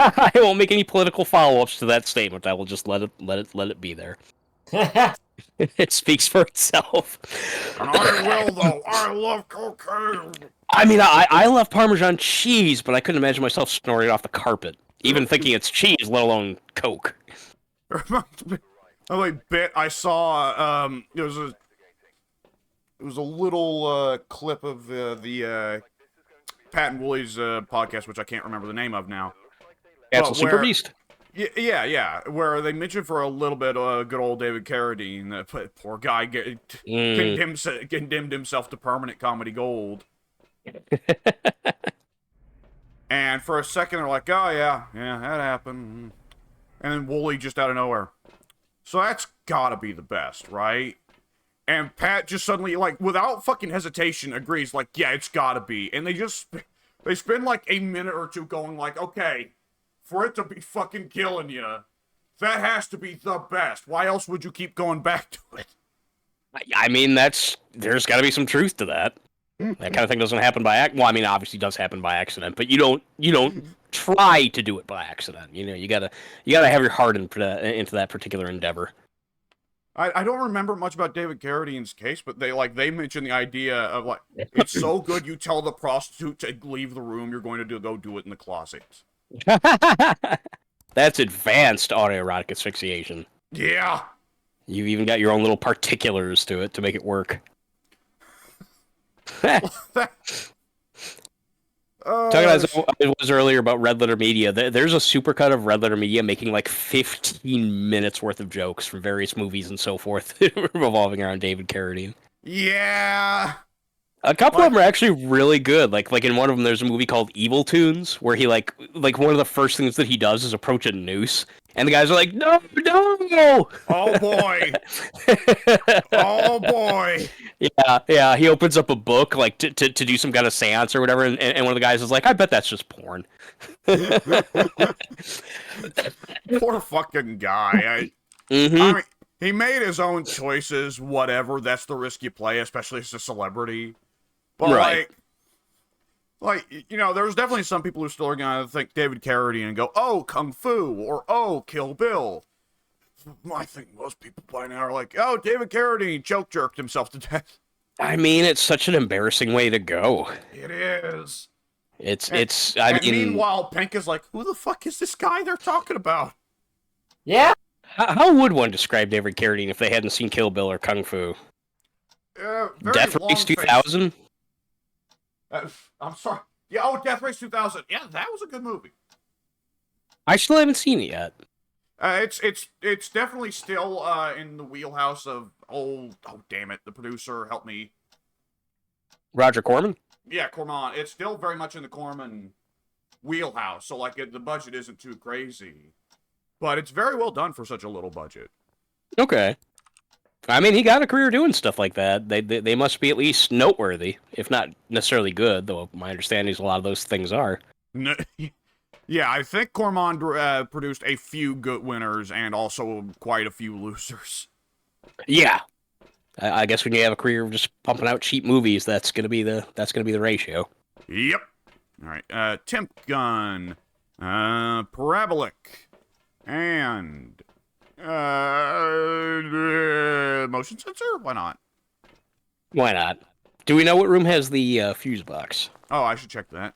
I won't make any political follow-ups to that statement. I will just let it be there. It speaks for itself. And I will, though. I love cocaine. I mean, I love Parmesan cheese, but I couldn't imagine myself snorting it off the carpet, even thinking it's cheese, let alone Coke. A like bit I saw. It was a little clip of the Pat and Wooley's podcast, which I can't remember the name of now. Absolute Super Beast. Yeah, where they mentioned for a little bit good old David Carradine, that poor guy condemned himself to permanent comedy gold. And for a second they're like, oh yeah, that happened. And then Woolley just out of nowhere. So that's gotta be the best, right? And Pat just suddenly, like, without fucking hesitation, agrees, like, yeah, it's gotta be. And they spend like a minute or two going like, okay, for it to be fucking killing you, that has to be the best. Why else would you keep going back to it? I mean, there's got to be some truth to that. That kind of thing doesn't happen by well, I mean, obviously it does happen by accident, but you don't try to do it by accident. You know, you gotta have your heart into that particular endeavor. I don't remember much about David Carradine's case, but they mentioned the idea of like, it's so good you tell the prostitute to leave the room, you're going to go do it in the closet. That's advanced autoerotic asphyxiation. Yeah. You've even got your own little particulars to it to make it work. Talking as I was earlier about Red Letter Media, there's a supercut of Red Letter Media making like 15 minutes worth of jokes from various movies and so forth revolving around David Carradine. Yeah. A couple of them are actually really good. Like in one of them, there's a movie called Evil Tunes, where he like one of the first things that he does is approach a noose, and the guys are like, "No, no!" Oh boy! Oh boy! Yeah. He opens up a book like to do some kind of seance or whatever, and one of the guys is like, "I bet that's just porn." Poor fucking guy. Mm-hmm. I mean, he made his own choices. Whatever. That's the risk you play, especially as a celebrity. But right. There's definitely some people who still are gonna think David Carradine and go, "Oh, Kung Fu," or "Oh, Kill Bill." I think most people by now are like, "Oh, David Carradine choke jerked himself to death." I mean, it's such an embarrassing way to go. It is. I mean, meanwhile, Pink is like, "Who the fuck is this guy they're talking about?" Yeah. How would one describe David Carradine if they hadn't seen Kill Bill or Kung Fu? Death Race 2000? I'm sorry. Yeah, Death Race 2000. Yeah, that was a good movie. I still haven't seen it yet. It's definitely still in the wheelhouse of oh damn it, the producer, help me. Roger Corman? Yeah, Corman. It's still very much in the Corman wheelhouse, so like the budget isn't too crazy. But it's very well done for such a little budget. Okay. I mean, he got a career doing stuff like that. They must be at least noteworthy, if not necessarily good, though my understanding is a lot of those things are. No, yeah, I think Corman produced a few good winners and also quite a few losers. Yeah. I guess when you have a career of just pumping out cheap movies, that's gonna be the ratio. Yep. All right. Temp Gun, Parabolic, and motion sensor? Why not? Why not? Do we know what room has the fuse box? Oh, I should check that.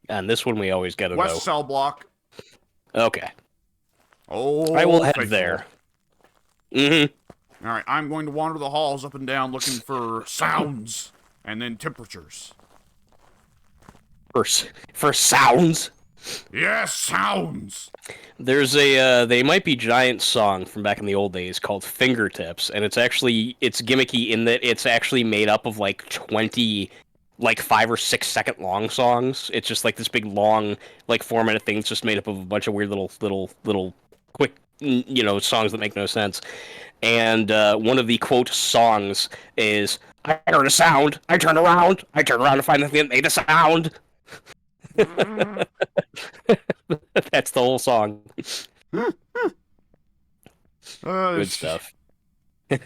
And this one we always gotta West know. cell block. Okay. Oh, I will head there. All right, I'm going to wander the halls up and down looking for sounds and then temperatures. For sounds? Yes, sounds! There's a They Might Be Giant song from back in the old days called Fingertips, and it's gimmicky in that it's actually made up of like 20 like 5 or 6 second long songs. It's just like this big long like 4-minute thing. It's just made up of a bunch of weird little quick songs that make no sense. And one of the quote songs is, "I heard a sound. I turned around to find the thing that made a sound." That's the whole song. Good stuff. They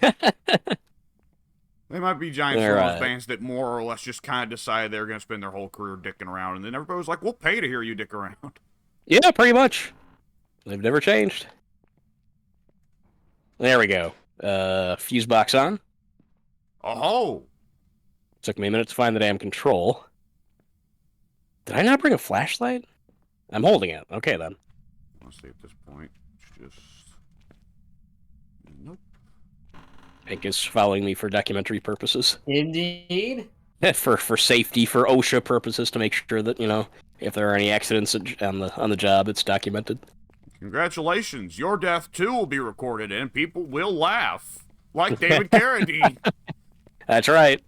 Might Be Giants All one of right. those bands that more or less just kind of decided they were going to spend their whole career dicking around, and then everybody was like, "We'll pay to hear you dick around." Yeah, pretty much. They've never changed. There we go. Fuse box on. Oh, Took me a minute to find the damn control. Did I not bring a flashlight? I'm holding it. Okay, then. let's see at this point. It's just nope. Pink is following me for documentary purposes. Indeed. For safety, for OSHA purposes, to make sure that, if there are any accidents on the job, it's documented. Congratulations, your death too will be recorded, and people will laugh like David Carradine. That's right.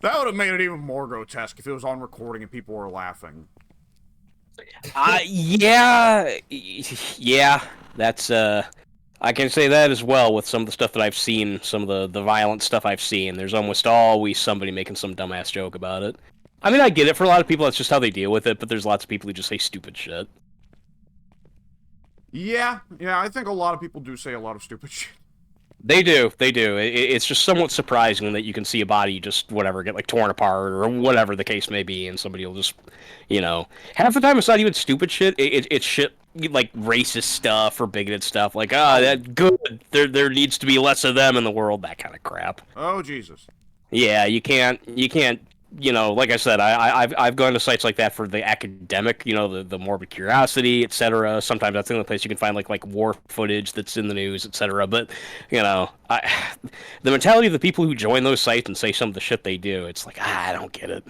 That would have made it even more grotesque if it was on recording and people were laughing. Yeah. That's I can say that as well with some of the stuff that I've seen, some of the violent stuff I've seen. There's almost always somebody making some dumbass joke about it. I mean, I get it. For a lot of people, that's just how they deal with it, but there's lots of people who just say stupid shit. Yeah, I think a lot of people do say a lot of stupid shit. They do. It's just somewhat surprising that you can see a body just, whatever, get, like, torn apart or whatever the case may be, and somebody will just, half the time it's not even stupid shit, it's shit, like, racist stuff or bigoted stuff, like, that good, there needs to be less of them in the world, that kind of crap. Oh, Jesus. Yeah, you can't, like I said, I've gone to sites like that for the academic, the morbid curiosity, etc. Sometimes that's the only place you can find like war footage that's in the news, etc. But the mentality of the people who join those sites and say some of the shit they do, it's like, I don't get it.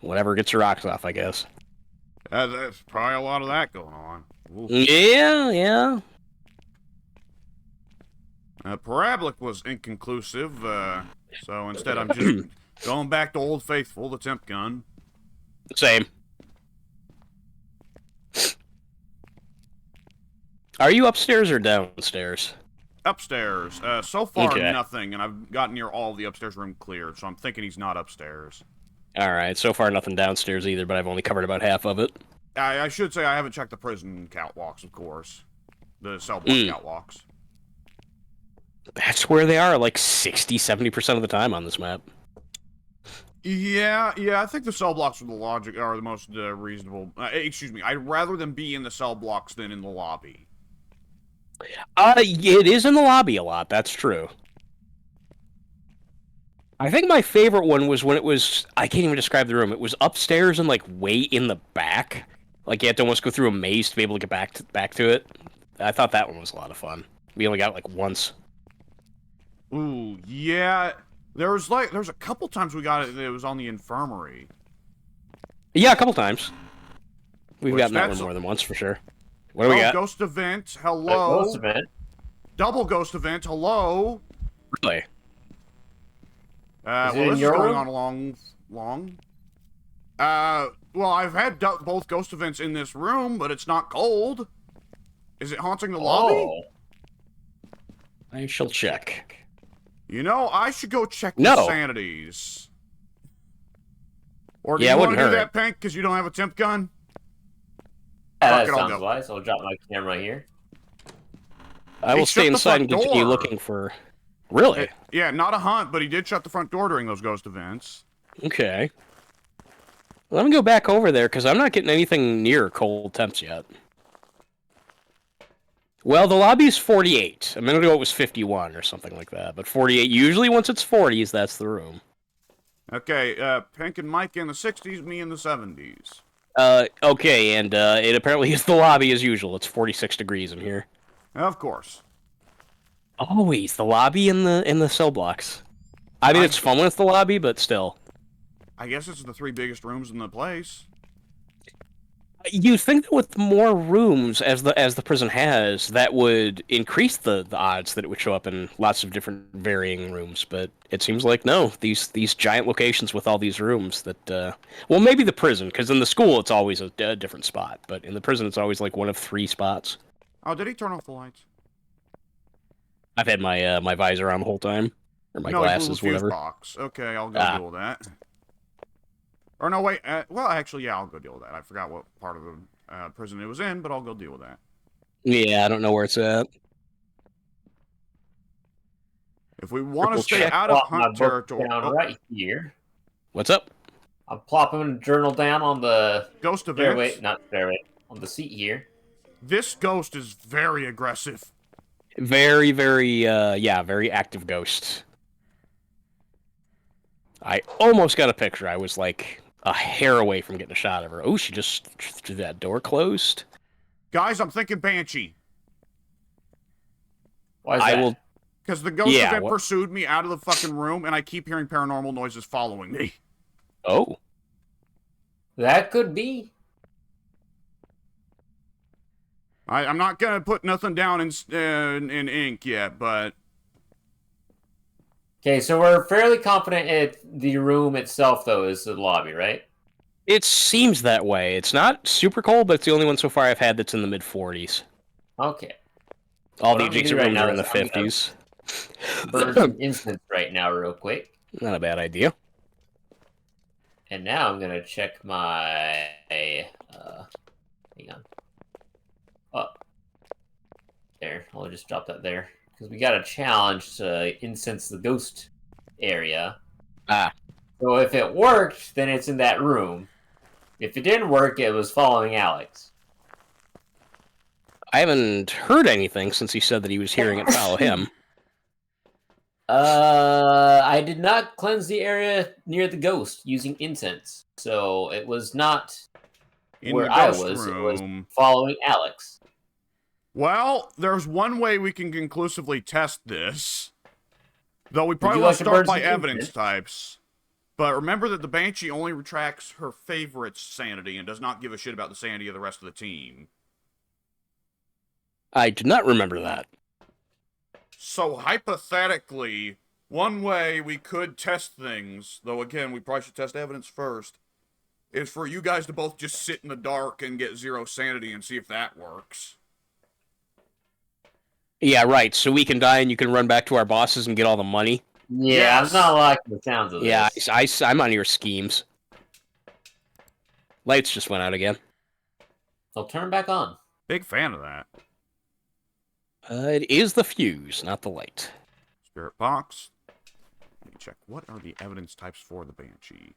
Whatever gets your rocks off, I guess. There's probably a lot of that going on. Oof. Yeah. Parabolic was inconclusive, so instead I'm just going back to Old Faithful, the temp gun. Same. Are you upstairs or downstairs? Upstairs. So far, Okay. nothing, and I've got near all the upstairs room cleared, so I'm thinking he's not upstairs. Alright, so far nothing downstairs either, but I've only covered about half of it. I should say I haven't checked the prison catwalks, of course. The cell block catwalks. That's where they are, like 60-70% of the time on this map. Yeah, I think the cell blocks are the most reasonable. Excuse me, I'd rather them be in the cell blocks than in the lobby. It is in the lobby a lot, that's true. I think my favorite one was when it was, I can't even describe the room, it was upstairs and like way in the back. Like you had to almost go through a maze to be able to get back to it. I thought that one was a lot of fun. We only got it like once. Ooh, yeah. There's a couple times we got it. It was on the infirmary. Yeah, a couple times. We've gotten that that's one more than once for sure. What do we got? Ghost event. Hello. Ghost event. Double ghost event. Hello. Really? Well, this is going on long. Well, I've had both ghost events in this room, but it's not cold. Is it haunting the lobby? I shall check. You know, I should go check the sanities. Or do you want to do that, Pink, because you don't have a temp gun? That sounds wise. I'll drop my camera here. I will stay inside and continue looking for... Really? Yeah, not a hunt, but he did shut the front door during those ghost events. Okay. Let me go back over there, because I'm not getting anything near cold temps yet. Well, the lobby's 48. A minute ago it was 51 or something like that. But 48, usually once it's 40s, that's the room. Okay, Pink and Mike in the 60s, me in the 70s. Okay, and it apparently is the lobby as usual. It's 46 degrees in here. Of course. Always the lobby in the cell blocks. I mean, it's fun when it's the lobby, but still. I guess it's the 3 biggest rooms in the place. You'd think that with more rooms, as the prison has, that would increase the odds that it would show up in lots of different varying rooms. But it seems like no. These giant locations with all these rooms that, well, maybe the prison, because in the school it's always a different spot, but in the prison it's always like one of 3 spots. Oh, did he turn off the lights? I've had my my visor on the whole time, or my glasses, whatever. Box. Okay, I'll go deal with that. Or no, wait. Well, actually, yeah, I'll go deal with that. I forgot what part of the prison it was in, but I'll go deal with that. Yeah, I don't know where it's at. If we want to stay out of hunt territory, right here. What's up? I'm plopping a journal down on the Ghost stairway, events. not stairway, on the seat here. This ghost is very aggressive. Very, very, yeah, very active ghost. I almost got a picture. I was like a hair away from getting a shot of her. Oh, she just threw that door closed. Guys, I'm thinking Banshee. Why is that? I will. Because the ghost event pursued me out of the fucking room, and I keep hearing paranormal noises following me. Oh. That could be. I'm not gonna put nothing down in ink yet, but... Okay, so we're fairly confident the room itself, though, is the lobby, right? It seems that way. It's not super cold, but it's the only one so far I've had that's in the mid-40s. Okay. All the adjacent rooms are in the 50s. Burn some incense right now real quick. Not a bad idea. And now I'm gonna check my... hang on. Oh. There, I'll just drop that there. Because we got a challenge to incense the ghost area. Ah. So if it worked, then it's in that room. If it didn't work, it was following Alex. I haven't heard anything since he said that he was hearing it follow him. I did not cleanse the area near the ghost using incense. So it was not where I was. It was following Alex. Well, there's one way we can conclusively test this. Though we probably want to start by evidence types. But remember that the Banshee only retracts her favorite's sanity and does not give a shit about the sanity of the rest of the team. I do not remember that. So, hypothetically, one way we could test things, though again, we probably should test evidence first, is for you guys to both just sit in the dark and get 0 sanity and see if that works. Yeah, right. So we can die and you can run back to our bosses and get all the money. Yeah, yes. I'm not liking the sounds of this. Yeah, I'm on your schemes. Lights just went out again. They'll turn back on. Big fan of that. It is the fuse, not the light. Spirit box. Let me check. What are the evidence types for the Banshee?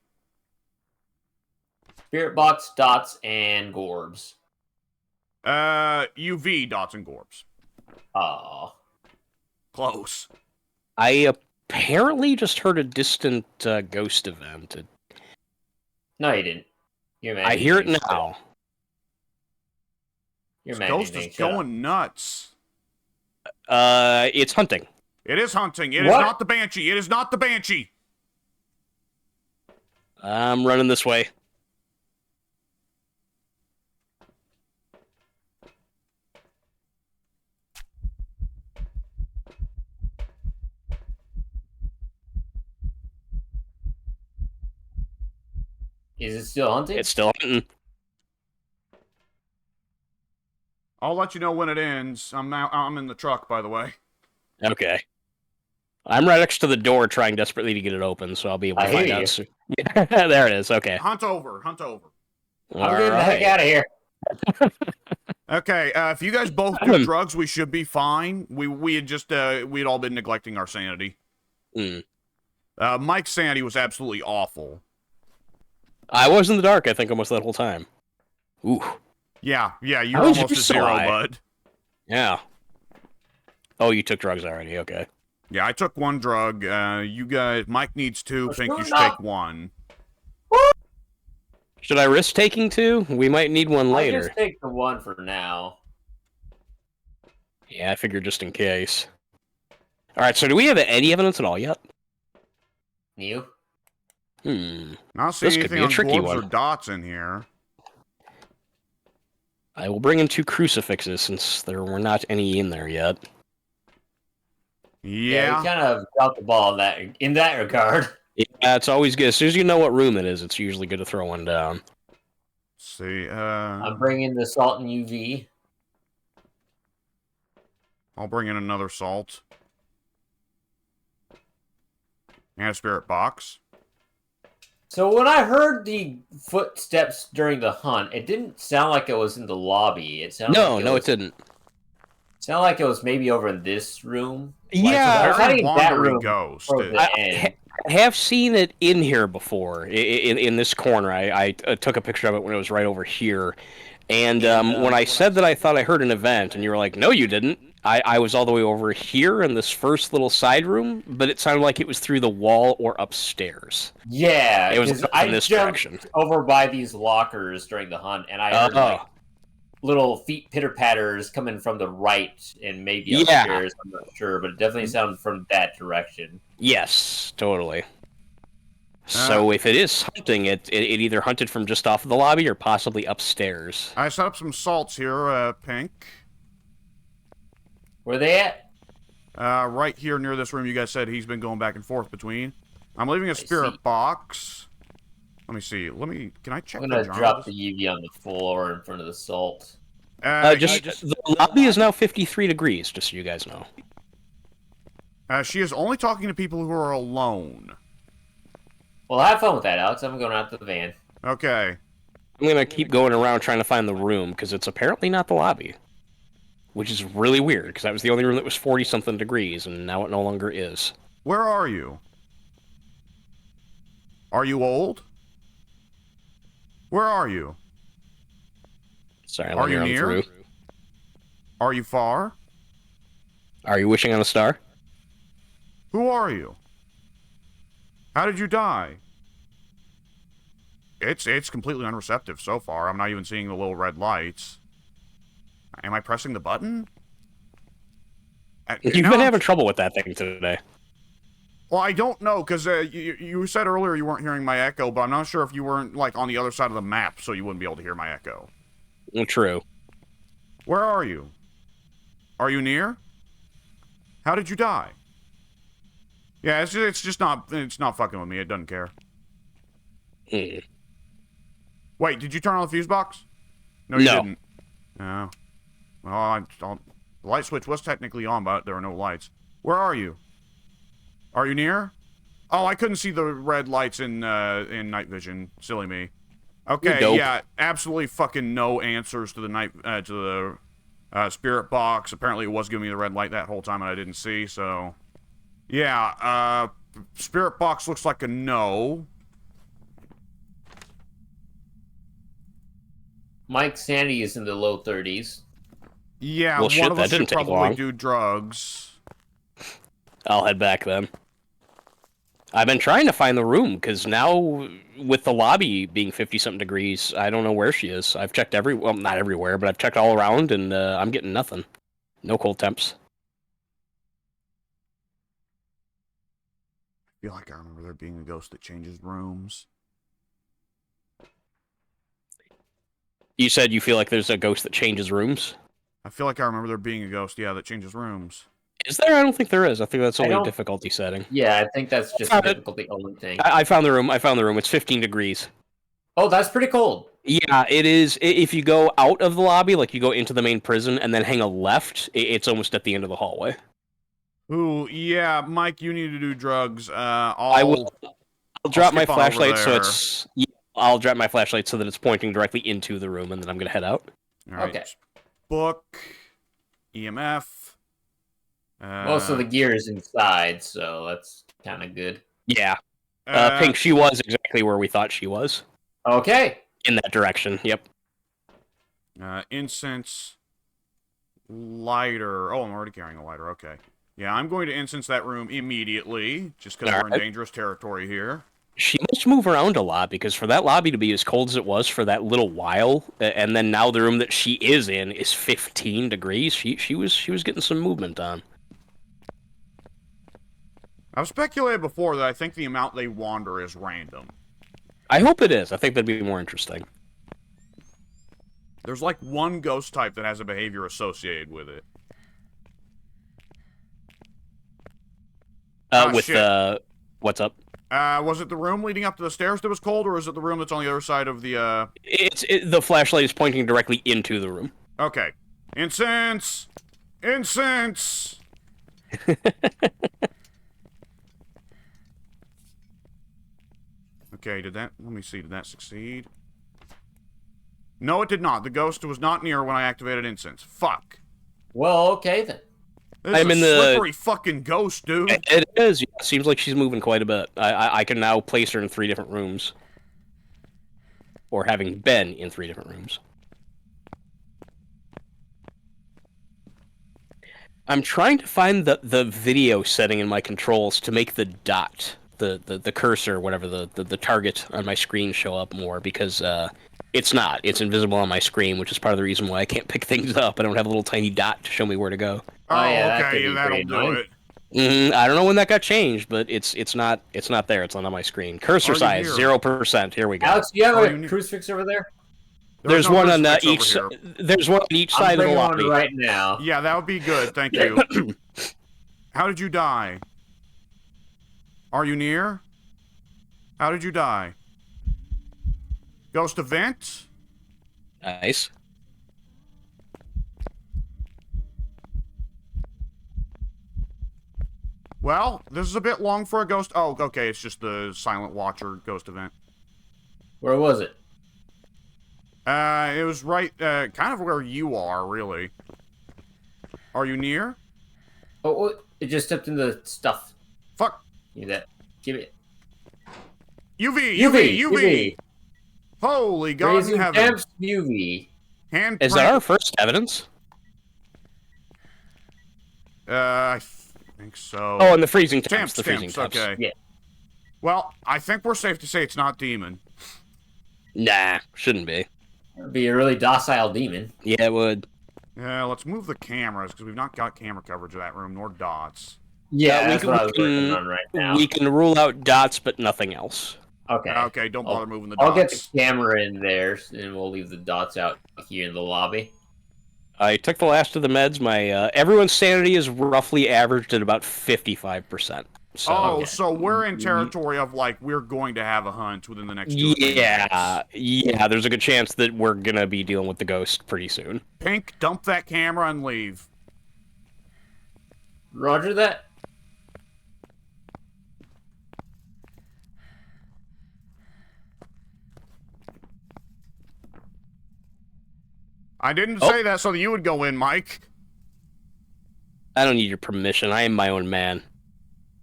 Spirit box, dots, and gorbs. UV, dots, and gorbs. Oh. Close. I apparently just heard a distant ghost event. No, you didn't. I hear it now. This ghost is going nuts. It's hunting. It is hunting. It is not the Banshee. It is not the Banshee. I'm running this way. Is it still hunting? It's still hunting. I'll let you know when it ends. I'm in the truck, by the way. Okay. I'm right next to the door trying desperately to get it open, so I'll be able to find out soon. Yeah, there it is. Okay. Hunt over. Hunt over. I'm getting the heck out of here. Okay, if you guys both do drugs, we should be fine. We had just, we'd all been neglecting our sanity. Mike's sanity was absolutely awful. I was in the dark, I think, almost that whole time. Ooh. Yeah, you're almost at 0, bud. Yeah. Oh, you took drugs already, okay. Yeah, I took 1 drug. You guys, Mike needs 2, think you should take 1. Should I risk taking 2? We might need 1 later. I'll just take the 1 for now. Yeah, I figured just in case. Alright, so do we have any evidence at all yet? You? Not seeing anything on gorbs or dots in here. I will bring in 2 crucifixes since there were not any in there yet. Yeah, we kind of dropped the ball in that regard. Yeah, it's always good. As soon as you know what room it is, it's usually good to throw 1 down. Let's see, I'm bringing the salt and UV. I'll bring in another salt. And a spirit box. So when I heard the footsteps during the hunt, it didn't sound like it was in the lobby. It sounded it didn't. It sounded like it was maybe over in this room. Yeah, I was heading that room ghost. I have seen it in here before, in this corner. I took a picture of it when it was right over here. And when I said that I thought I heard an event, and you were like, no, you didn't. I was all the way over here in this first little side room, but it sounded like it was through the wall or upstairs. Yeah, It was because up in I this jumped direction. over by these lockers during the hunt, and I heard like Oh, little feet pitter patters coming from the right and maybe yeah. upstairs. I'm not sure, but it definitely sounded from that direction. Yes, totally. Uh, So if it is hunting, it either hunted from just off of the lobby or possibly upstairs. I set up some salts here, Pink. Where they at? Right here near this room you guys said he's been going back and forth between. I'm leaving a spirit see. box. Let me see. Can I check I'm the gonna drop jars? the UV on the floor in front of the salt. The lobby is now 53 degrees, just so you guys know. She is only talking to people who are alone. Well, have fun with that, Alex. I'm going out to the van. Okay. I'm gonna keep going around trying to find the room, because it's apparently not the lobby. Which is really weird, because that was the only room that was 40-something degrees, and now it no longer is. Where are you? Are you old? Where are you? Sorry, Are let me you run near? through. Are you far? Are you wishing on a star? Who are you? How did you die? It's completely unreceptive so far. I'm not even seeing the little red lights. Am I pressing the button? You've been having trouble with that thing today. Well, I don't know, because you said earlier you weren't hearing my echo, but I'm not sure if you weren't, like, on the other side of the map, so you wouldn't be able to hear my echo. True. Where are you? Are you near? How did you die? Yeah, it's just not, it's not fucking with me. It doesn't care. Hmm. Wait, did you turn on the fuse box? No, you didn't. No. Well, the light switch was technically on, but there are no lights. Where are you? Are you near? Oh, I couldn't see the red lights in night vision. Silly me. Okay, yeah, absolutely fucking no answers to the spirit box. Apparently, it was giving me the red light that whole time, and I didn't see. So, yeah, spirit box looks like a no. Mike's sanity is in the low 30s. Yeah, Well, shit, one of that us didn't should take probably long. do drugs. I'll head back then. I've been trying to find the room, because now, with the lobby being 50-something degrees, I don't know where she is. I've checked well, not everywhere, but I've checked all around, and I'm getting nothing. No cold temps. I feel like I remember there being a ghost that changes rooms. You said you feel like there's a ghost that changes rooms? I feel like I remember there being a ghost, yeah, that changes rooms. Is there? I don't think there is. I think that's only a don't- difficulty setting. Yeah, I think that's just a difficulty only thing. I found the room. I found the room. It's 15 degrees. Oh, that's pretty cold. Yeah, it is. If you go out of the lobby, like you go into the main prison and then hang a left, it's almost at the end of the hallway. Ooh, yeah, Mike, you need to do drugs. I will. I'll drop my skip on over flashlight so there. it's. Yeah, I'll drop my flashlight so that it's pointing directly into the room, and then I'm gonna head out. All right. Okay. Book, EMF. Most of the gear is inside, so that's kind of good. Yeah. Pink, she was exactly where we thought she was. Okay. In that direction. Yep. Incense, lighter. Oh, I'm already carrying a lighter. Okay. Yeah, I'm going to incense that room immediately, just because we're in dangerous territory here. She must move around a lot, because for that lobby to be as cold as it was for that little while, and then now the room that she is in is 15 degrees, she was getting some movement on. I've speculated before that I think the amount they wander is random. I hope it is. I think that'd be more interesting. There's like one ghost type that has a behavior associated with it. What's up? Was it the room leading up to the stairs that was cold, or is it the room that's on the other side of the, The flashlight is pointing directly into the room. Okay. Incense! Incense! Okay, let me see, did that succeed? No, it did not. The ghost was not near when I activated incense. Fuck. Well, okay then. This is I'm a in the. slippery fucking ghost, dude. It is. Yeah, seems like she's moving quite a bit. I can now place her in 3 different rooms, or having been in 3 different rooms. I'm trying to find the video setting in my controls to make the dot, the cursor, whatever the target on my screen show up more, because it's not. It's invisible on my screen, which is part of the reason why I can't pick things up. I don't have a little tiny dot to show me where to go. Oh, yeah, that okay, could be that'll pretty do annoying. it. I don't know when that got changed, but it's not there. It's not on my screen. Cursor Are you size here? 0%. Here we go. Alex, do you have Are a you- crucifix over there? There's There's no one on crucifix each. over here. There's one on each I'm side of the bringing lobby. one right now. Yeah, that would be good. Thank you. How did you die? Are you near? How did you die? Ghost event? Nice. Well, this is a bit long for a ghost. Oh, okay, it's just the Silent Watcher ghost event. Where was it? It was right, kind of where you are, really. Are you near? Oh, it just stepped in the stuff. Fuck. Give me that. Give it. UV. Holy God in Raising heaven. temps UV. Hand Is that our first evidence? I think so. Oh, and the freezing temps. The freezing Temps, temps. okay. Yeah. Well, I think we're safe to say it's not demon. Nah, shouldn't be. It'd be a really docile demon. Yeah, it would. Yeah, let's move the cameras, because we've not got camera coverage of that room, nor dots. Yeah, we that's can- what I we was working can- on right now. We can rule out dots, but nothing else. Okay. Okay, don't bother moving the I'll get dots. the camera in there, and we'll leave the dots out here in the lobby. I took the last of the meds. My everyone's sanity is roughly averaged at about 55%. So Oh, so we're in territory of, like, we're going to have a hunt within the next 2 or 3 minutes. yeah. There's a good chance that we're gonna be dealing with the ghost pretty soon. Pink, dump that camera and leave. Roger that. I didn't Oh. say that so that you would go in, Mike. I don't need your permission. I am my own man.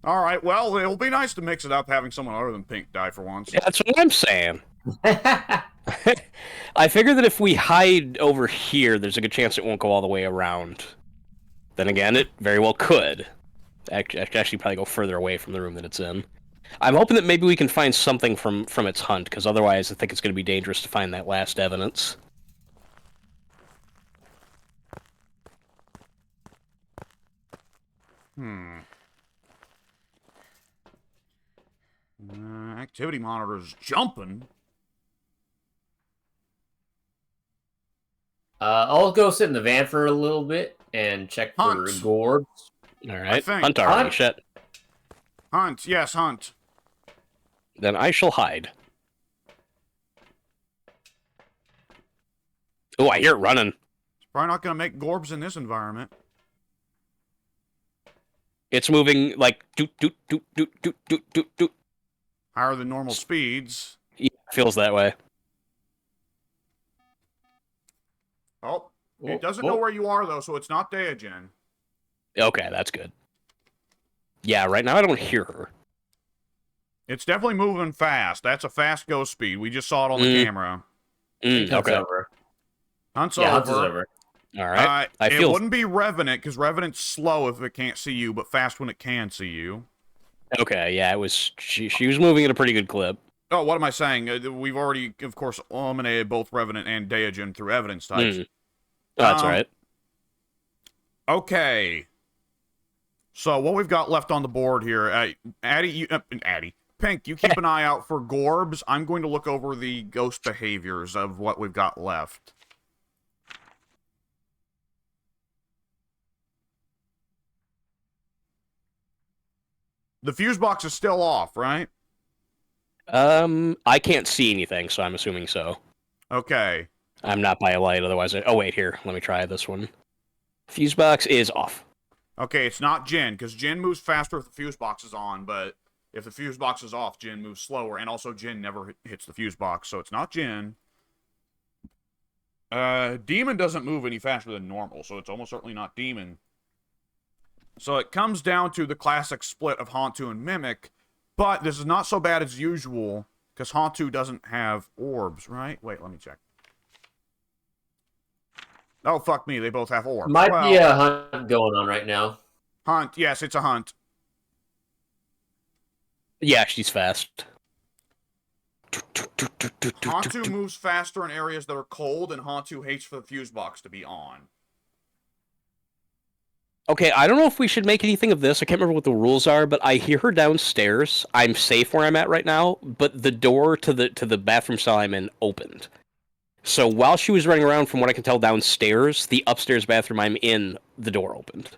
All right, well, it'll be nice to mix it up having someone other than Pink die for once. That's what I'm saying. I figure that if we hide over here, there's a good chance it won't go all the way around. Then again, it very well could. Actually, probably go further away from the room that it's in. I'm hoping that maybe we can find something from its hunt, because otherwise I think it's going to be dangerous to find that last evidence. Activity monitor's jumping. I'll go sit in the van for a little bit and check for Hunt. gorbs. All right, think- hunt already. Hunt? Shit. Hunt, yes, hunt. Then I shall hide. Oh, I hear it running. It's probably not going to make gorbs in this environment. It's moving like doot doot doot doot doot doot doot doot. Higher than normal speeds. Yeah, feels that way. Oh, Oh, it doesn't oh. know where you are, though, so it's not Deogen. Okay, that's good. Yeah, right now I don't hear her. It's definitely moving fast. That's a fast ghost speed. We just saw it on the camera. Hunt's Okay. over. Hunt's Yeah, over. Hunt's is over. All right. I It feel wouldn't be Revenant, because Revenant's slow if it can't see you, but fast when it can see you. okay. Yeah, it was. She was moving at a pretty good clip. Oh, what am I saying? We've already, of course, eliminated both Revenant and Deogen through evidence types. Oh, that's Um, right. Okay. So what we've got left on the board here, Pink, you keep an eye out for gorbs. I'm going to look over the ghost behaviors of what we've got left. The fuse box is still off, right? I can't see anything, so I'm assuming so. Okay. I'm not by a light, otherwise. Oh wait, here. Let me try this one. Fuse box is off. Okay, it's not Jin, because Jin moves faster if the fuse box is on, but if the fuse box is off, Jin moves slower, and also Jin never hits the fuse box, so it's not Jin. Demon doesn't move any faster than normal, so it's almost certainly not Demon. So it comes down to the classic split of Hantu and Mimic, but this is not so bad as usual, because Hantu doesn't have orbs, right? Wait, let me check. Oh, fuck me, they both have orbs. Might be a hunt going on right now. Hunt, yes, it's a hunt. Yeah, she's fast. Hantu moves faster in areas that are cold, and Hantu hates for the fuse box to be on. Okay, I don't know if we should make anything of this. I can't remember what the rules are, but I hear her downstairs. I'm safe where I'm at right now, but the door to the bathroom cell I'm in opened. So while she was running around, from what I can tell downstairs, the upstairs bathroom I'm in, the door opened.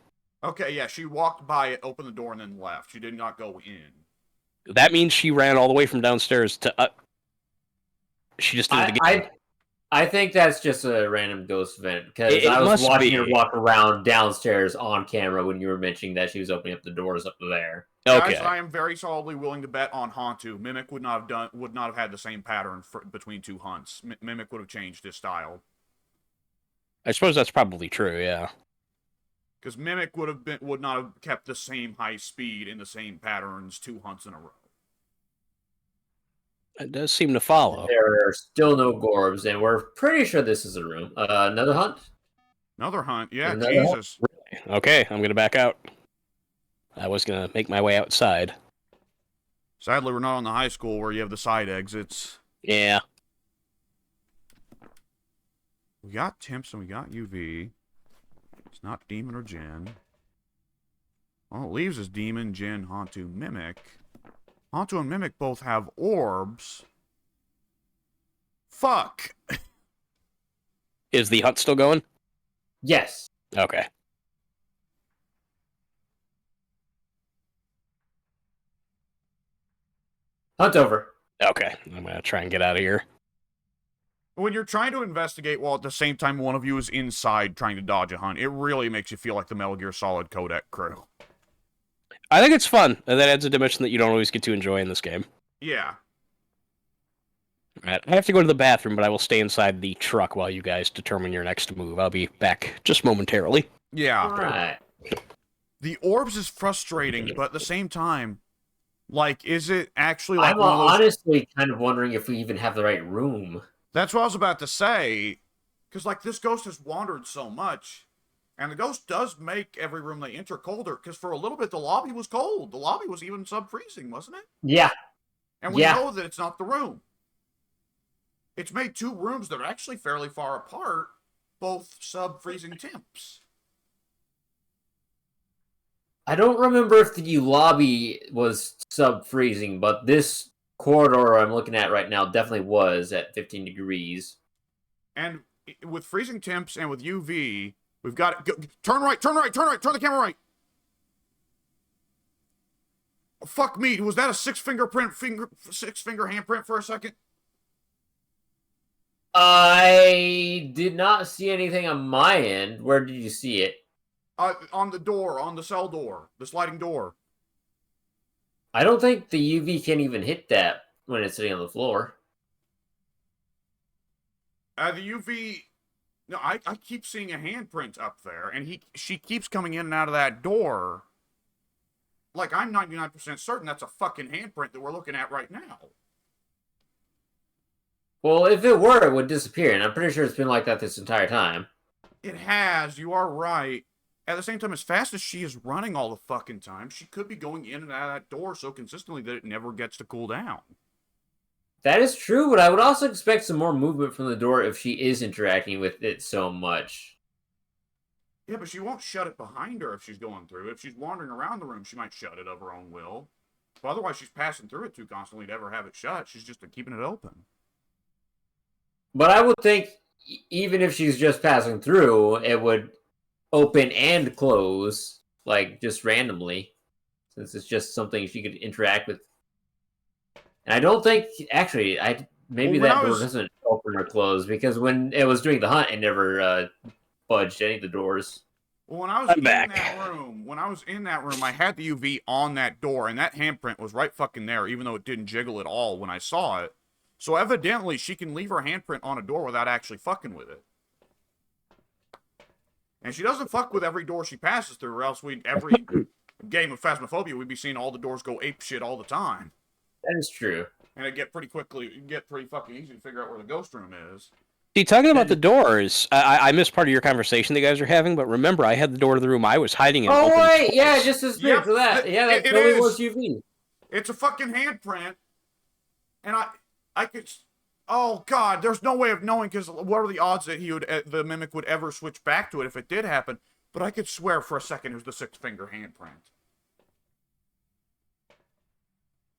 Okay, yeah, she walked by it, opened the door, and then left. She did not go in. That means she ran all the way from downstairs to she just did it again. I think that's just a random ghost event, because I was must watching be. her walk around downstairs on camera when you were mentioning that she was opening up the doors up there. Okay. Guys, I am very solidly willing to bet on Hantu. Mimic would not have had the same pattern between two hunts. Mimic would have changed his style. I suppose that's probably true, yeah. Because Mimic would not have kept the same high speed in the same patterns 2 hunts in a row. It does seem to follow. There are still no Gorbs, and we're pretty sure this is a room. Another hunt? Another hunt, yeah, Another Jesus. hunt? Okay, I'm gonna back out. I was gonna make my way outside. Sadly, we're not on the high school where you have the side exits. Yeah. We got Temps and we got UV. It's not Demon or Jinn. All it leaves is Demon, Jinn, Hantu, Mimic. Hantu and Mimic both have orbs. Fuck! Is the hunt still going? Yes. Okay. Hunt over. Okay, I'm gonna try and get out of here. When you're trying to investigate while at the same time one of you is inside trying to dodge a hunt, it really makes you feel like the Metal Gear Solid codec crew. I think it's fun, and that adds a dimension that you don't always get to enjoy in this game. Yeah. Right. I have to go to the bathroom, but I will stay inside the truck while you guys determine your next move. I'll be back just momentarily. Yeah. All right. The orbs is frustrating, but at the same time, like, is it actually like I'm one of those... honestly kind of wondering if we even have the right room. That's what I was about to say. Because, like, this ghost has wandered so much. And the ghost does make every room they enter colder. Because for a little bit, the lobby was cold. The lobby was even sub-freezing, wasn't it? Yeah. And we know that it's not the room. It's made 2 rooms that are actually fairly far apart. Both sub-freezing temps. I don't remember if the lobby was sub-freezing, but this corridor I'm looking at right now definitely was at 15 degrees. And with freezing temps and with UV, we've got to turn right, turn right, turn right, turn the camera right. Oh, fuck me, was that a 6-finger handprint for a second? I did not see anything on my end. Where did you see it? On the door, on the cell door, the sliding door. I don't think the UV can even hit that when it's sitting on the floor. The UV... No, I keep seeing a handprint up there, and she keeps coming in and out of that door. Like, I'm 99% certain that's a fucking handprint that we're looking at right now. Well, if it were, it would disappear, and I'm pretty sure it's been like that this entire time. It has, you are right. At the same time, as fast as she is running all the fucking time, she could be going in and out of that door so consistently that it never gets to cool down. That is true, but I would also expect some more movement from the door if she is interacting with it so much. Yeah, but she won't shut it behind her if she's going through. If she's wandering around the room, she might shut it of her own will. But otherwise, she's passing through it too constantly to ever have it shut. She's just keeping it open. But I would think, even if she's just passing through, it would open and close, like, just randomly. Since it's just something she could interact with. And I don't think, actually, maybe that door doesn't open or close, because when it was doing the hunt, it never budged any of the doors. Well, when I was in that room, I had the UV on that door, and that handprint was right fucking there, even though it didn't jiggle at all when I saw it. So evidently, she can leave her handprint on a door without actually fucking with it. And she doesn't fuck with every door she passes through, or else every game of Phasmophobia, we'd be seeing all the doors go ape shit all the time. That is true. And it'd get pretty fucking easy to figure out where the ghost room is. See, talking about the doors, I missed part of your conversation that you guys were having, but remember, I had the door to the room I was hiding in. Oh, wait, twice. yeah, just as big for that. Yeah, that totally was UV. It's a fucking handprint. And I could... Oh, God, there's no way of knowing, because what are the odds that the Mimic would ever switch back to it if it did happen? But I could swear for a second it was the six-finger handprint.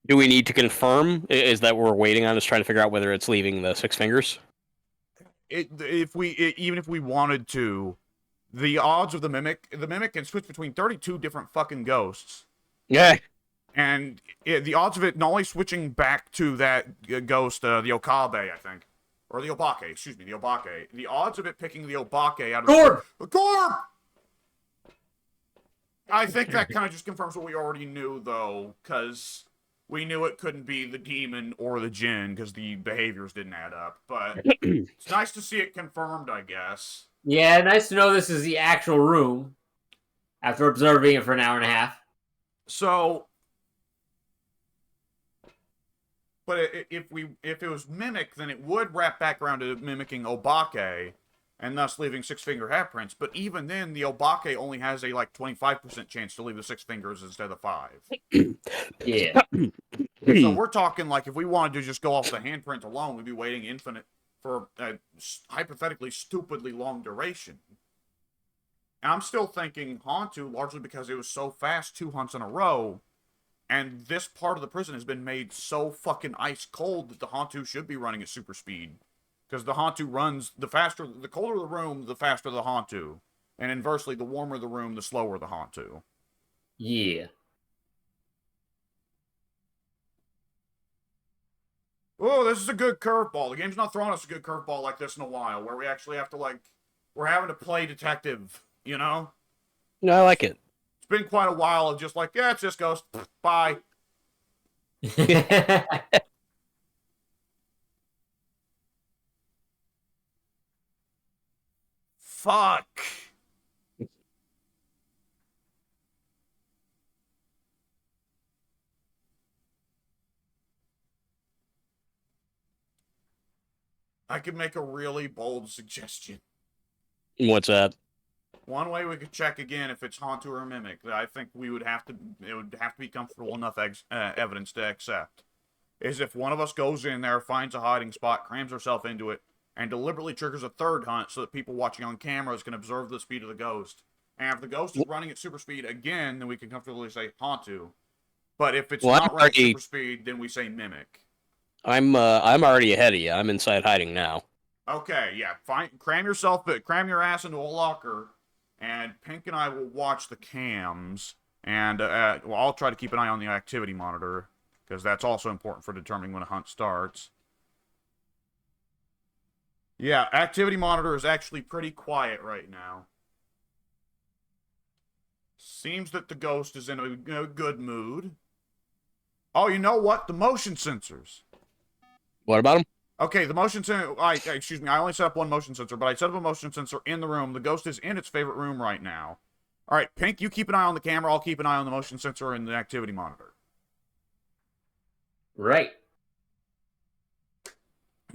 Do we need to confirm? Is that what we're waiting on? Is trying to figure out whether it's leaving the six fingers? Even if we wanted to, the odds of the mimic can switch between 32 different fucking ghosts. Yeah. And the odds of it not only switching back to that ghost, the Okabe, I think, or the Obake, excuse me, the Obake. The odds of it picking the Obake out of the Gorb! I think that kind of just confirms what we already knew, though, because we knew it couldn't be the demon or the djinn because the behaviors didn't add up. But it's nice to see it confirmed, I guess. Yeah, nice to know this is the actual room after observing it for an hour and a half. So, but if it was mimic, then it would wrap back around to mimicking Obake, and thus leaving six-finger half-prints. But even then, the Obake only has a, 25% chance to leave the six fingers instead of 5. Yeah. So we're talking, if we wanted to just go off the handprint alone, we'd be waiting infinite for a hypothetically stupidly long duration. And I'm still thinking Hantu, largely because it was so fast 2 hunts in a row, and this part of the prison has been made so fucking ice cold that the Hantu should be running at super speed. Because the Hantu runs, the colder the room, the faster the Hantu. And inversely, the warmer the room, the slower the Hantu. Yeah. Oh, this is a good curveball. The game's not throwing us a good curveball like this in a while, where we actually have to, we're having to play detective, you know? No, I like it. It's been quite a while of just yeah, it's just Ghost. Bye. Fuck. I could make a really bold suggestion. What's that? One way we could check again if it's Hantu or Mimic that I think it would have to be comfortable enough evidence to accept is if one of us goes in there, finds a hiding spot, crams herself into it, and deliberately triggers a third hunt so that people watching on cameras can observe the speed of the ghost. And if the ghost is running at super speed again, then we can comfortably say Hantu. But if it's not running at super speed, then we say Mimic. I'm already ahead of you. I'm inside hiding now. Okay, yeah. Cram your ass into a locker, and Pink and I will watch the cams, and I'll try to keep an eye on the activity monitor, because that's also important for determining when a hunt starts. Yeah, activity monitor is actually pretty quiet right now. Seems that the ghost is in a good mood. Oh, you know what? The motion sensors. What about them? Okay, the motion sensor... excuse me, I only set up one motion sensor, but I set up a motion sensor in the room. The ghost is in its favorite room right now. Alright, Pink, you keep an eye on the camera. I'll keep an eye on the motion sensor and the activity monitor. Right.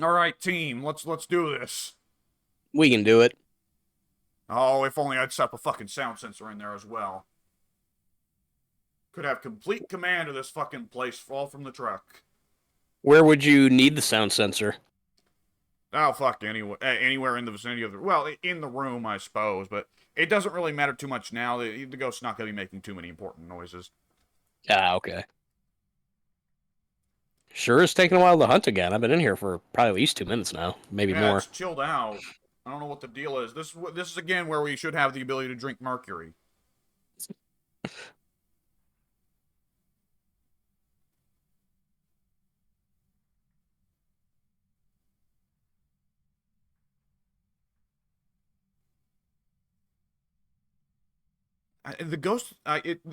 Alright, team, let's do this. We can do it. Oh, if only I'd set up a fucking sound sensor in there as well. Could have complete command of this fucking place fall from the truck. Where would you need the sound sensor? Oh, fuck, anywhere in the vicinity of the... Well, in the room, I suppose, but it doesn't really matter too much now. The ghost's not going to be making too many important noises. Ah, okay. Sure is taking a while to hunt again. I've been in here for probably at least 2 minutes now. Maybe more. It's chilled out. I don't know what the deal is. This is, again, where we should have the ability to drink mercury. The ghost,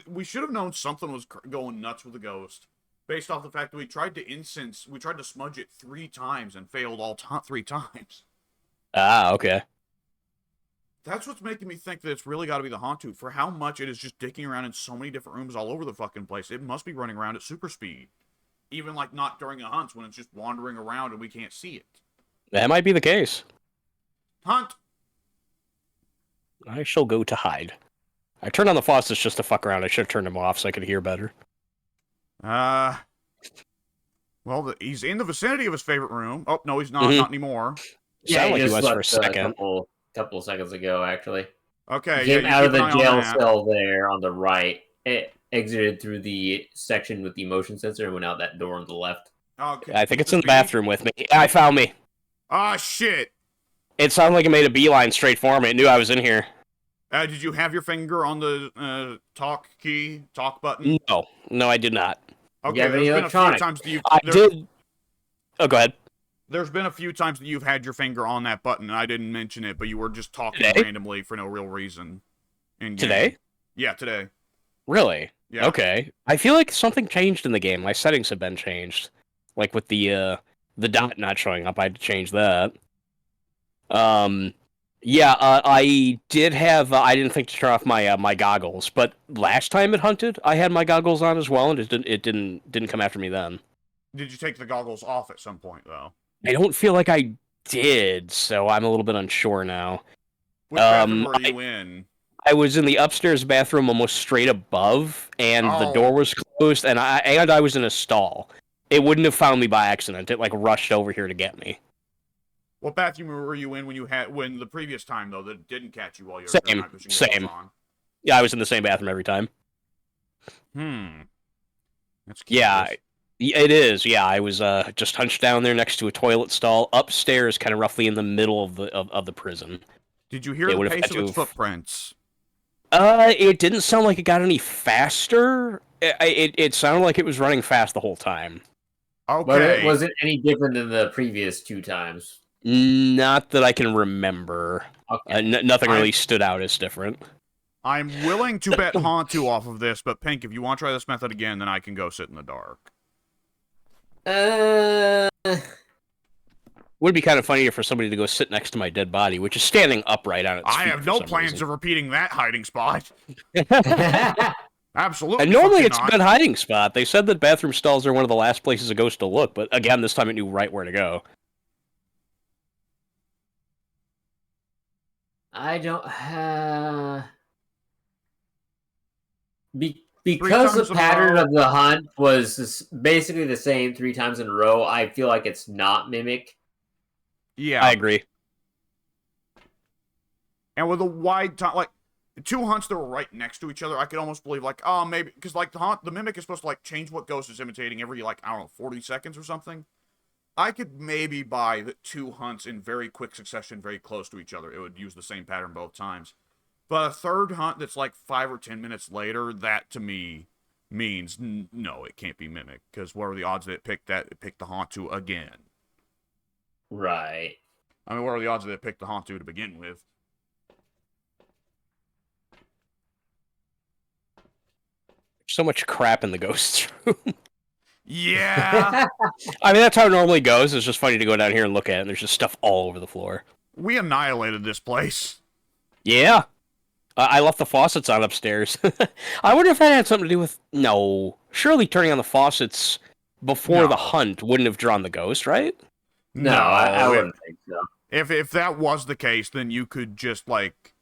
we should have known something was going nuts with the ghost, based off the fact that we tried to smudge it 3 times and failed all 3 times. Ah, okay. That's what's making me think that it's really got to be the Hantu. For how much it is just dicking around in so many different rooms all over the fucking place, it must be running around at super speed. Even, like, not during a hunt, when it's just wandering around and we can't see it. That might be the case. Hunt! I shall go to hide. I turned on the faucets just to fuck around. I should have turned them off so I could hear better. Well, he's in the vicinity of his favorite room. Oh, no, he's not. Not anymore. Sounded like he was left for a second. couple of seconds ago, actually. Okay, He came yeah, out of keep the an eye on jail that. cell there on the right. It exited through the section with the motion sensor and went out that door on the left. Okay, I think it's in the bathroom with me. I found me. Ah, shit! It sounded like it made a beeline straight for me. It knew I was in here. Did you have your finger on the talk button? No, I did not. Okay, You have any there's been a few electronic? times that you've... I did. Oh, go ahead. There's been a few times that you've had your finger on that button, and I didn't mention it, but you were just talking Today? randomly for no real reason. Today? Yeah, today. Really? Yeah. Okay. I feel like something changed in the game. My settings have been changed. Like with the dot not showing up, I had to change that. Yeah, I did have. I didn't think to turn off my my goggles, but last time it hunted, I had my goggles on as well, and it didn't come after me then. Did you take the goggles off at some point, though? I don't feel like I did, so I'm a little bit unsure now. Which bathroom were you in? I was in the upstairs bathroom, almost straight above, and the Oh. door was closed, and I was in a stall. It wouldn't have found me by accident. It like rushed over here to get me. What bathroom were you in when the previous time, though, that didn't catch you while you were Same. not pushing your Same. gloves on? Yeah, I was in the same bathroom every time. That's curious. Yeah, it is. Yeah, I was just hunched down there next to a toilet stall, upstairs, kind of roughly in the middle of the prison. Did you hear It the would've pace had of to its have- footprints? It didn't sound like it got any faster. It sounded like it was running fast the whole time. Okay. But it wasn't any different than the previous 2 times. Not that I can remember. Okay. Nothing really stood out as different. I'm willing to bet Hantu off of this, but Pink, if you want to try this method again, then I can go sit in the dark. Would be kind of funnier for somebody to go sit next to my dead body, which is standing upright on its feet. I have for no some plans reason. of repeating that hiding spot. Absolutely. And normally fucking it's a not. good hiding spot. They said that bathroom stalls are one of the last places a ghost to look, but again, this time it knew right where to go. I don't. Because the times in a pattern row. of the hunt was basically the same 3 times in a row, I feel like it's not Mimic. Yeah. I agree. And with a wide time, like, 2 hunts that were right next to each other, I could almost believe, like, oh, maybe, because, like, the Mimic is supposed to, like, change what ghost is imitating every, like, I don't know, 40 seconds or something. I could maybe buy that 2 hunts in very quick succession, very close to each other. It would use the same pattern both times. But a third hunt that's, like, 5 or 10 minutes later, that, to me, means, no, it can't be Mimic. Because what are the odds that it picked the Hantu again? Right. I mean, what are the odds that it picked the Hantu to begin with? So much crap in the ghost room. Yeah! I mean, that's how it normally goes. It's just funny to go down here and look at it, and there's just stuff all over the floor. We annihilated this place. Yeah. I left the faucets on upstairs. I wonder if that had something to do with... No. Surely turning on the faucets before the hunt wouldn't have drawn the ghost, right? No, I wouldn't think so. If that was the case, then you could just, like...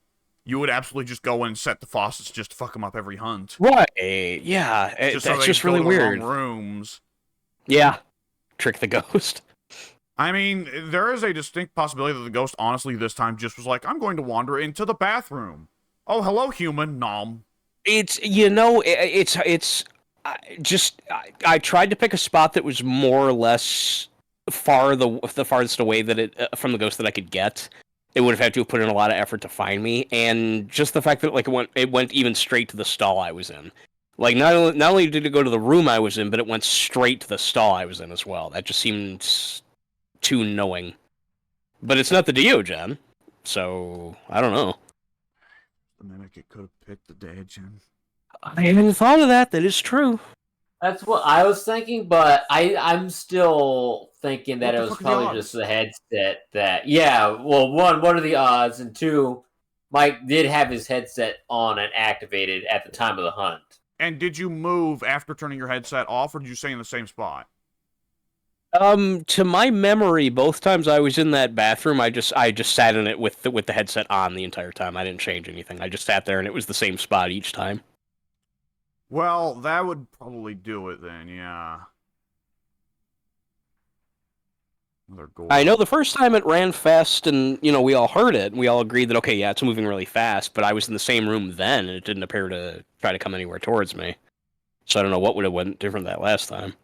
You would absolutely just go in and set the faucets just to fuck them up every hunt. Right. Yeah. Just so That's they just go really to the wrong weird. rooms. Yeah. Trick the ghost. I mean, there is a distinct possibility that the ghost, honestly, this time just was like, I'm going to wander into the bathroom. Oh, hello, human. Nom. It's, you know, I tried to pick a spot that was more or less the farthest away that it from the ghost that I could get. It would have had to have put in a lot of effort to find me, and just the fact that like it went even straight to the stall I was in. Like not only did it go to the room I was in, but it went straight to the stall I was in as well. That just seemed too knowing. But it's not the Diogen, so I don't know. The Mimic, it could have picked the Diogen. I hadn't thought of that. That is true. That's what I was thinking, but I'm still thinking that What it the was fuck are the probably odds? just the headset that, yeah, well, one, what are the odds? And 2, Mike did have his headset on and activated at the time of the hunt. And did you move after turning your headset off, or did you stay in the same spot? To my memory, both times I was in that bathroom, I just sat in it with the headset on the entire time. I didn't change anything. I just sat there, and it was the same spot each time. Well, that would probably do it then, yeah. I know the first time it ran fast, and we all heard it, and we all agreed that okay, yeah, it's moving really fast. But I was in the same room then, and it didn't appear to try to come anywhere towards me. So I don't know what would have went different that last time.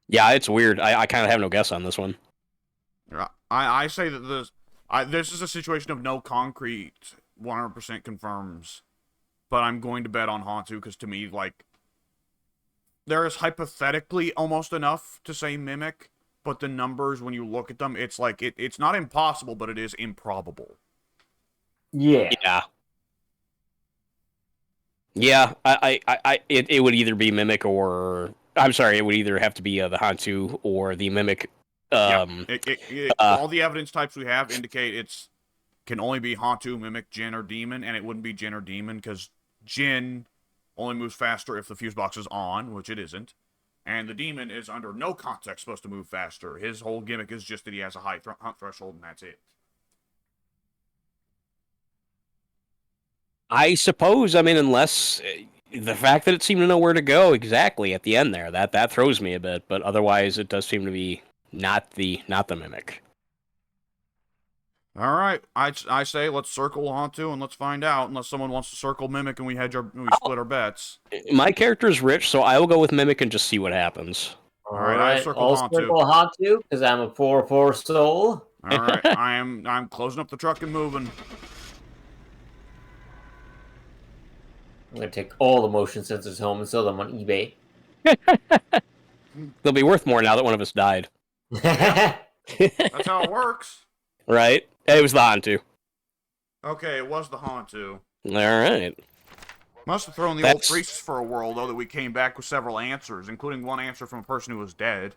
Yeah, it's weird. I kind of have no guess on this one. I say that this is a situation of no concrete 100% confirms, but I'm going to bet on Hantu because to me, like, there is hypothetically almost enough to say mimic, but the numbers, when you look at them, it's like, it's not impossible, but it is improbable. Yeah. Yeah, it would either be mimic or I'm sorry, it would either have to be the Hantu or the mimic. All the evidence types we have indicate it's can only be Hantu, mimic, Jinn, or demon, and it wouldn't be Jinn or demon because Jinn only moves faster if the fuse box is on, which it isn't, and the demon is under no context supposed to move faster. His whole gimmick is just that he has a high hunt threshold, and that's it. I suppose. I mean, unless the fact that it seemed to know where to go exactly at the end there, that throws me a bit. But otherwise, it does seem to be not the mimic. All right, I say let's circle Hantu and let's find out. Unless someone wants to circle mimic and we split our bets. My character is rich, so I will go with mimic and just see what happens. All right, I circle Hantu. Circle Hantu because I'm a 4/4 soul. All right, I'm closing up the truck and moving. I'm gonna take all the motion sensors home and sell them on eBay. They'll be worth more now that one of us died. That's how it works. Right? It was the Hantu. Okay, it was the Hantu. All right. Must have thrown the old priests for a whirl, though, that we came back with several answers, including one answer from a person who was dead.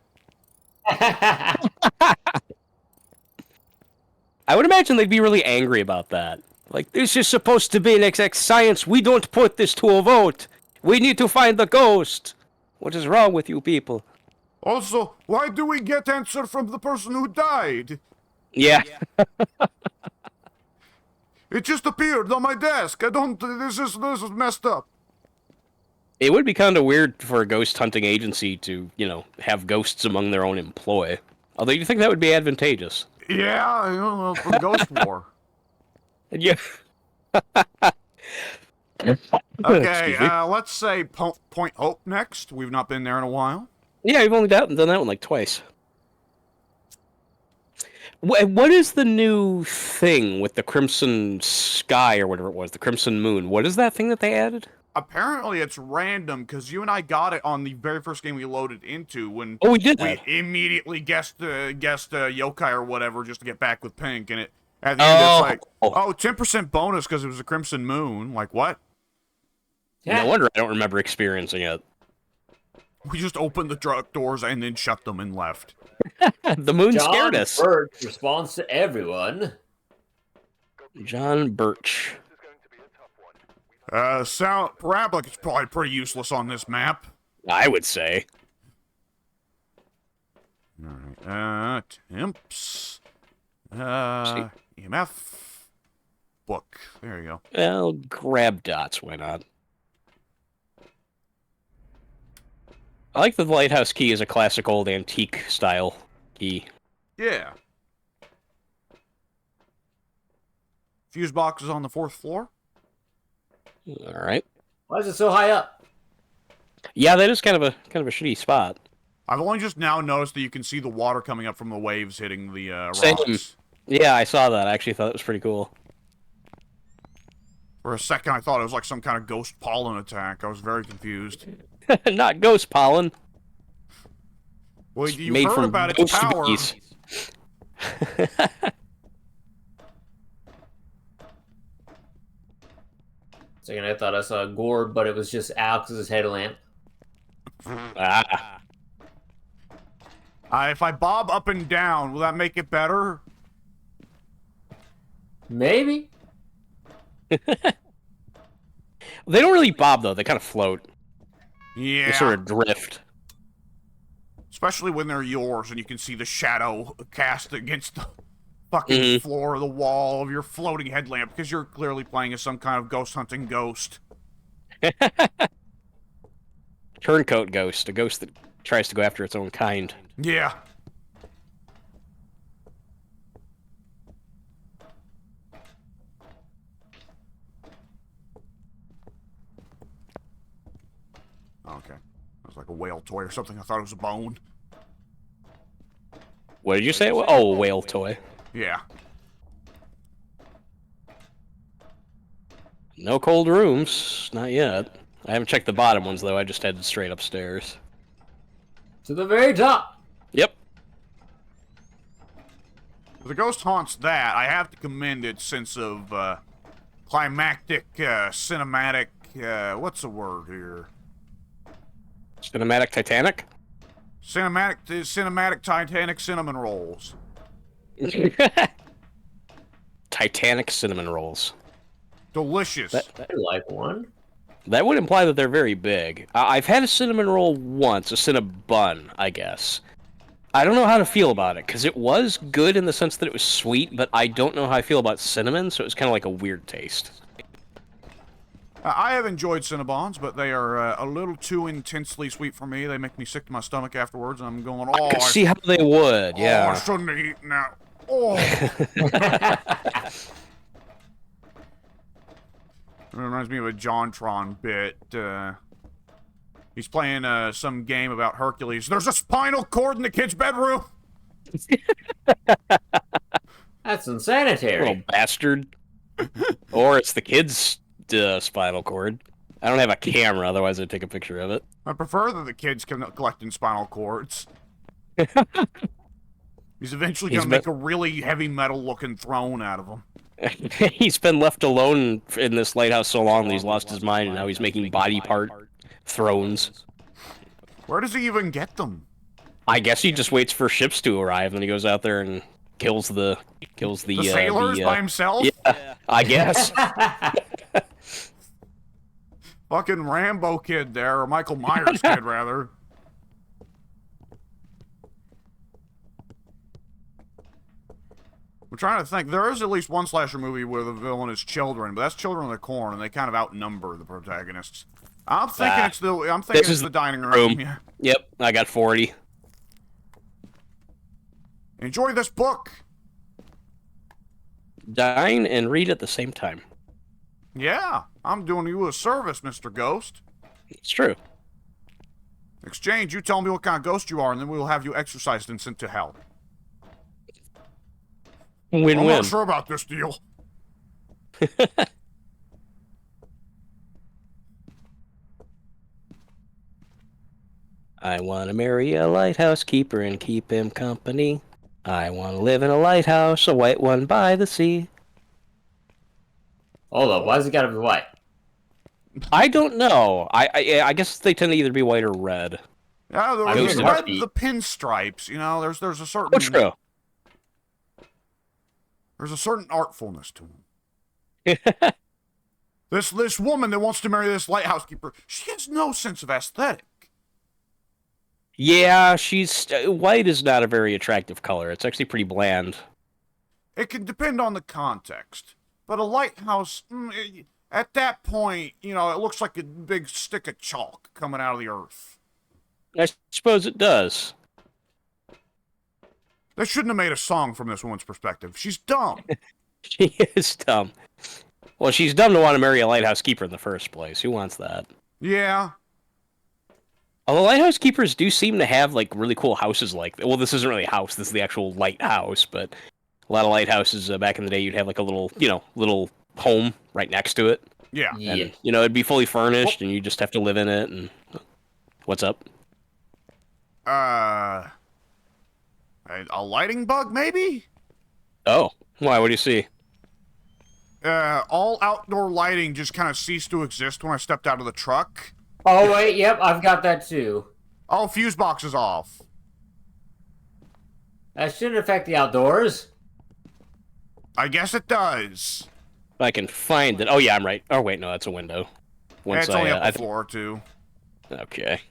I would imagine they'd be really angry about that. Like, this is supposed to be an exact science. We don't put this to a vote. We need to find the ghost. What is wrong with you people? Also, why do we get answer from the person who died? Yeah. It just appeared on my desk. This is messed up. It would be kind of weird for a ghost hunting agency to, have ghosts among their own employ. Although you think that would be advantageous. Yeah, for Ghost War. Yeah. Okay, let's say Point Hope next. We've not been there in a while. Yeah, we've only done that one like twice. What is the new thing with the Crimson Sky or whatever it was, the Crimson Moon? What is that thing that they added? Apparently it's random because you and I got it on the very first game we loaded into when we did we that. Immediately guessed yokai or whatever just to get back with Pink, and it at the end it's like 10% bonus because it was a Crimson Moon. Like what? Yeah. No wonder I don't remember experiencing it. We just opened the truck doors and then shut them and left. The moon scared us. John Birch responds to everyone. John Birch. Parabolic is probably pretty useless on this map. I would say. Alright, temps. EMF. Book. There you go. Well, grab dots, why not? I like that the lighthouse key is a classic old antique style key. Yeah. Fuse box is on the 4th floor. Alright. Why is it so high up? Yeah, that is kind of a shitty spot. I've only just now noticed that you can see the water coming up from the waves hitting the rocks. Same. Yeah, I saw that. I actually thought it was pretty cool. For a second, I thought it was like some kind of ghost pollen attack. I was very confused. Not ghost pollen. Well, you made heard from about its ghost power. bees. Second, I thought I saw a gourd, but it was just Alex's headlamp. Ah. If I bob up and down, will that make it better? Maybe. They don't really bob though. They kind of float. Yeah. They sort of drift. Especially when they're yours and you can see the shadow cast against the fucking floor of the wall of your floating headlamp because you're clearly playing as some kind of ghost hunting ghost. Turncoat ghost, a ghost that tries to go after its own kind. Yeah. Okay. That was like a whale toy or something. I thought it was a bone. What did you say? Oh, a whale toy. Yeah. No cold rooms. Not yet. I haven't checked the bottom ones, though. I just headed straight upstairs. To the very top. Yep. If the ghost haunts that, I have to commend its sense of climactic, cinematic, what's the word here? Cinematic Titanic? Cinematic Titanic cinnamon rolls. Titanic cinnamon rolls. Delicious. I like one. That would imply that they're very big. I've had a cinnamon roll once, a cinnabon, I guess. I don't know how to feel about it, because it was good in the sense that it was sweet, but I don't know how I feel about cinnamon, so it was kind of like a weird taste. I have enjoyed Cinnabons, but they are a little too intensely sweet for me. They make me sick to my stomach afterwards, and I'm going, oh, I could see how they would, yeah. Oh, I shouldn't have eaten that. Oh. It reminds me of a JonTron bit. He's playing some game about Hercules. There's a spinal cord in the kid's bedroom! That's unsanitary. Little bastard. Or it's the kid's spinal cord. I don't have a camera, otherwise I'd take a picture of it. I prefer that the kids can collecting spinal cords. He's eventually going to make a really heavy metal looking throne out of them. He's been left alone in this lighthouse so long that he's lost his mind, and now he's making body part thrones. Where does he even get them? I guess he just waits for ships to arrive, and then he goes out there and kills the sailors by himself? Yeah, I guess. Fucking Rambo kid there, or Michael Myers kid, rather. I'm trying to think. There is at least one slasher movie where the villain is children, but that's Children of the Corn, and they kind of outnumber the protagonists. I'm thinking it's the dining room. Yeah. Yep, I got 40. Enjoy this book. Dine and read at the same time. Yeah, I'm doing you a service, Mr. Ghost. It's true. Exchange, you tell me what kind of ghost you are, and then we will have you exorcised and sent to hell. Win-win. I'm not sure about this deal. I want to marry a lighthouse keeper and keep him company. I want to live in a lighthouse, a white one by the sea. Hold up, why does it gotta be white? I don't know. I guess they tend to either be white or red. Yeah, there's the pinstripes. You know, there's a certain. Oh, true. There's a certain artfulness to him. This woman that wants to marry this lighthouse keeper, she has no sense of aesthetic. Yeah, white is not a very attractive color. It's actually pretty bland. It can depend on the context, but a lighthouse, at that point, you know, it looks like a big stick of chalk coming out of the earth. I suppose it does. They shouldn't have made a song from this woman's perspective. She's dumb. She is dumb. Well, she's dumb to want to marry a lighthouse keeper in the first place. Who wants that? Yeah. Although lighthouse keepers do seem to have, like, really cool houses like that. Well, this isn't really a house. This is the actual lighthouse, but a lot of lighthouses back in the day, you'd have, like, a little home right next to it. Yeah. And, it'd be fully furnished, and you just have to live in it, and... What's up? A lighting bug, maybe? Oh. Why? What do you see? All outdoor lighting just kind of ceased to exist when I stepped out of the truck. Oh, wait, yep, I've got that too. Oh, fuse box is off. That shouldn't affect the outdoors. I guess it does. If I can find it. Oh yeah, I'm right. Oh wait, no, that's a window. Once It's only up I a floor or two. okay.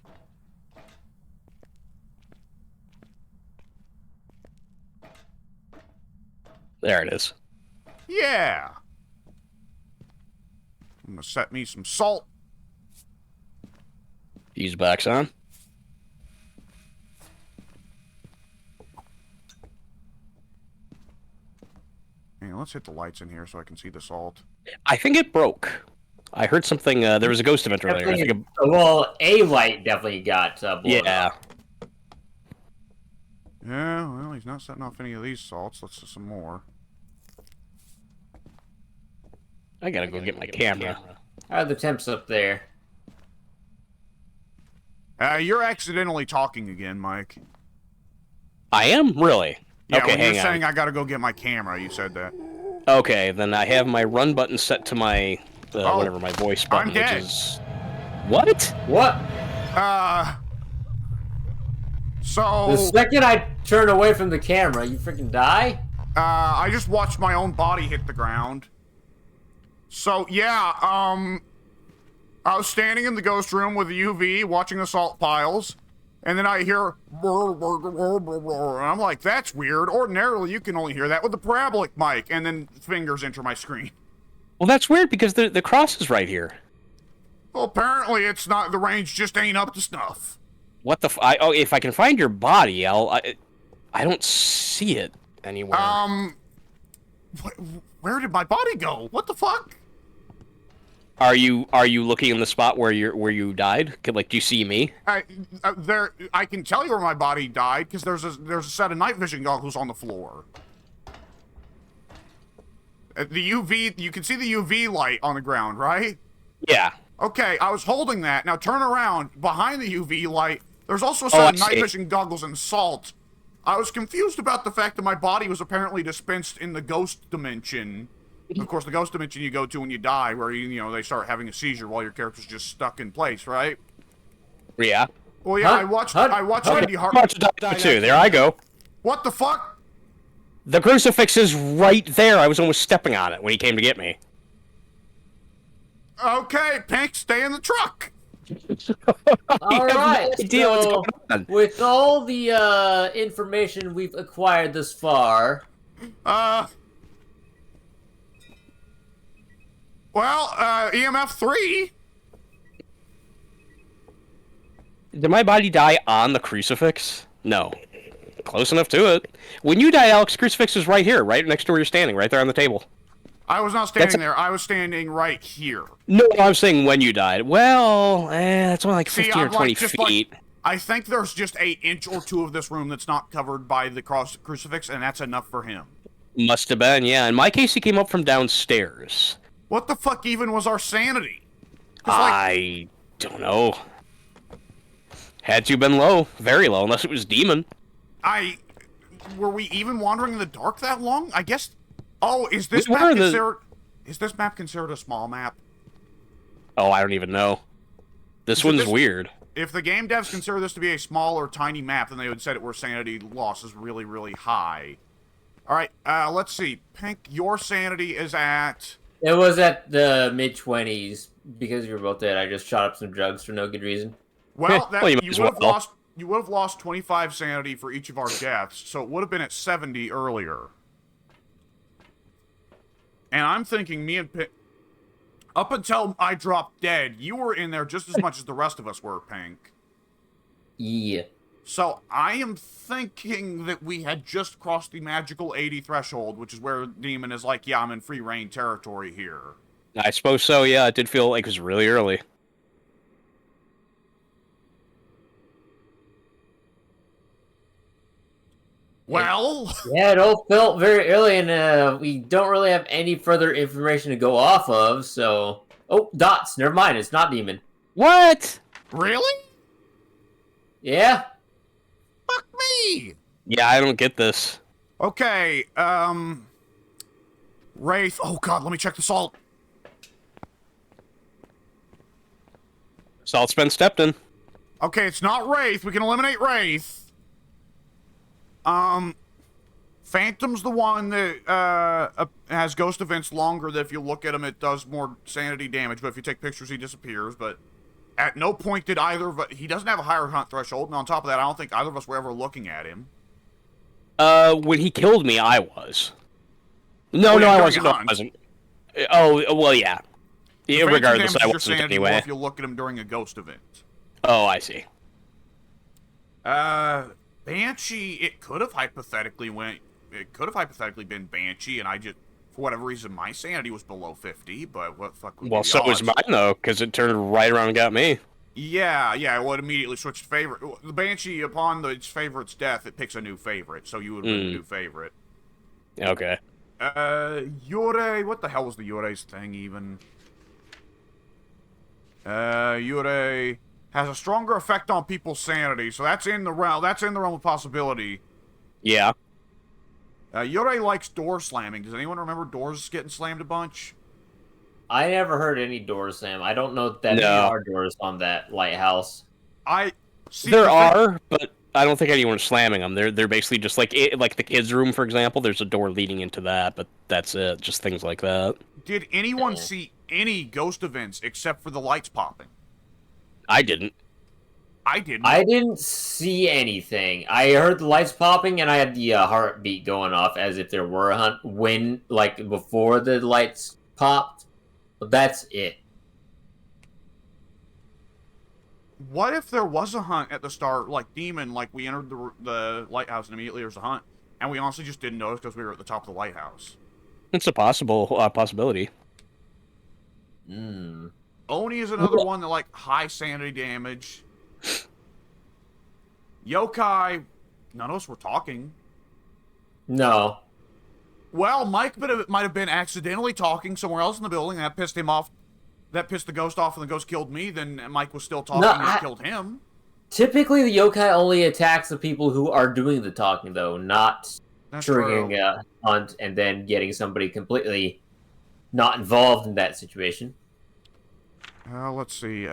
There it is. Yeah. I'm gonna set me some salt. Fuse box on. Hang on, let's hit the lights in here so I can see the salt. I think it broke. I heard something. There was a ghost event earlier. I think Well, a light definitely got blown yeah. up. Yeah, well, he's not setting off any of these salts. Let's do some more. I gotta go get my camera. How are the temps up there? You're accidentally talking again, Mike. I am really. Yeah, okay, when hang you're on. saying I gotta go get my camera, you said that. Okay, then I have my run button set to my whatever my voice button, I'm dead. which is what? What? So The second I turn away from the camera, you freaking die? I just watched my own body hit the ground. So yeah, I was standing in the ghost room with the UV watching the salt piles, and then I hear and I'm like, that's weird. Ordinarily you can only hear that with the parabolic mic, and then fingers enter my screen. Well, that's weird because the cross is right here. Well, apparently it's not, the range just ain't up to snuff. What the oh, if I can find your body, I don't see it anywhere. Where did my body go? What the fuck? Are you looking in the spot where you died? Like, do you see me? I can tell you where my body died because there's a set of night vision goggles on the floor. The UV, you can see the UV light on the ground, right? Yeah. Okay, I was holding that. Now turn around. Behind the UV light, there's also a set of night vision goggles and salt. I was confused about the fact that my body was apparently dispensed in the ghost dimension. Of course, the ghost dimension you go to when you die, where you know they start having a seizure while your character's just stuck in place, right? Yeah. Well, yeah, I watched Andy Watch die too. There I go. What the fuck? The crucifix is right there. I was almost stepping on it when he came to get me. Okay, Pink, stay in the truck. All right. No idea what's So, going on. with all the information we've acquired thus far, EMF 3. Did my body die on the crucifix? No. Close enough to it. When you died, Alex, crucifix is right here, right next to where you're standing, right there on the table. I was not standing there. I was standing right here. No, I'm saying when you died. Well, that's only like 15 or 20 feet. I think there's just an inch or two of this room that's not covered by the crucifix, and that's enough for him. Must have been, yeah. In my case, he came up from downstairs. What the fuck even was our sanity? I don't know. Had to been low. Very low, unless it was demon. Were we even wandering in the dark that long? I guess... Oh, is this map considered a small map? Oh, I don't even know. This one's weird. If the game devs consider this to be a small or tiny map, then they would say it where sanity loss is really, really high. Alright, let's see. Pink, your sanity is at... it was at the mid-20s. Because you were both dead, I just shot up some drugs for no good reason. Well, Well, you would have lost 25 sanity for each of our deaths, so it would have been at 70 earlier. And I'm thinking me and Pink... Up until I dropped dead, you were in there just as much as the rest of us were, Pink. Yeah. So I am thinking that we had just crossed the magical 80 threshold, which is where Demon is like, yeah, I'm in free reign territory here. I suppose so, yeah. It did feel like it was really early. Well... Yeah, it all felt very early, and we don't really have any further information to go off of, so... Oh, dots. Never mind, it's not demon. What? Really? Yeah? Fuck me! Yeah, I don't get this. Okay, Wraith... Oh god, let me check the salt. Salt's been stepped in. Okay, it's not Wraith. We can eliminate Wraith. Phantom's the one that has ghost events longer, that if you look at him, it does more sanity damage, but if you take pictures, he disappears. But at no point did either of us... He doesn't have a higher hunt threshold, and on top of that, I don't think either of us were ever looking at him. When he killed me, I was. No, Well, yeah, I during wasn't. a No, I hunt. wasn't. Oh, well, yeah. The Yeah, phantom regardless, damages I your wasn't sanity more anyway. if you look at him during a ghost event. Oh, I see. Banshee, it could have hypothetically been Banshee, and I just, for whatever reason, my sanity was below 50, but what the fuck would Well, be the so was odds? mine, though, because it turned right around and got me. Yeah, well, it immediately switched favorite. The Banshee, upon its favorite's death, it picks a new favorite, so you would have been a new favorite. Okay. Yurei, what the hell was the Yurei's thing, even? Yurei has a stronger effect on people's sanity, so that's in the realm of possibility. Yeah. Yurei likes door slamming. Does anyone remember doors getting slammed a bunch? I never heard any doors slam. I don't know that many No. are doors on that lighthouse. There are, but I don't think anyone's slamming them. They're basically just like the kids' room, for example. There's a door leading into that, but that's it. Just things like that. Did anyone Yeah. see any ghost events except for the lights popping? I didn't. I didn't. I didn't see anything. I heard the lights popping, and I had the heartbeat going off as if there were a hunt before the lights popped. But that's it. What if there was a hunt at the start, like demon, like we entered the lighthouse and immediately there's a hunt, and we honestly just didn't notice because we were at the top of the lighthouse? It's a possibility. Oni is another one that, like, high sanity damage. Yokai, none of us were talking. No. Well, Mike might have been accidentally talking somewhere else in the building, and that pissed him off. That pissed the ghost off, and the ghost killed me. Then Mike was still talking, and it killed him. Typically, the yokai only attacks the people who are doing the talking, though, not triggering a hunt and then getting somebody completely not involved in that situation. Let's see.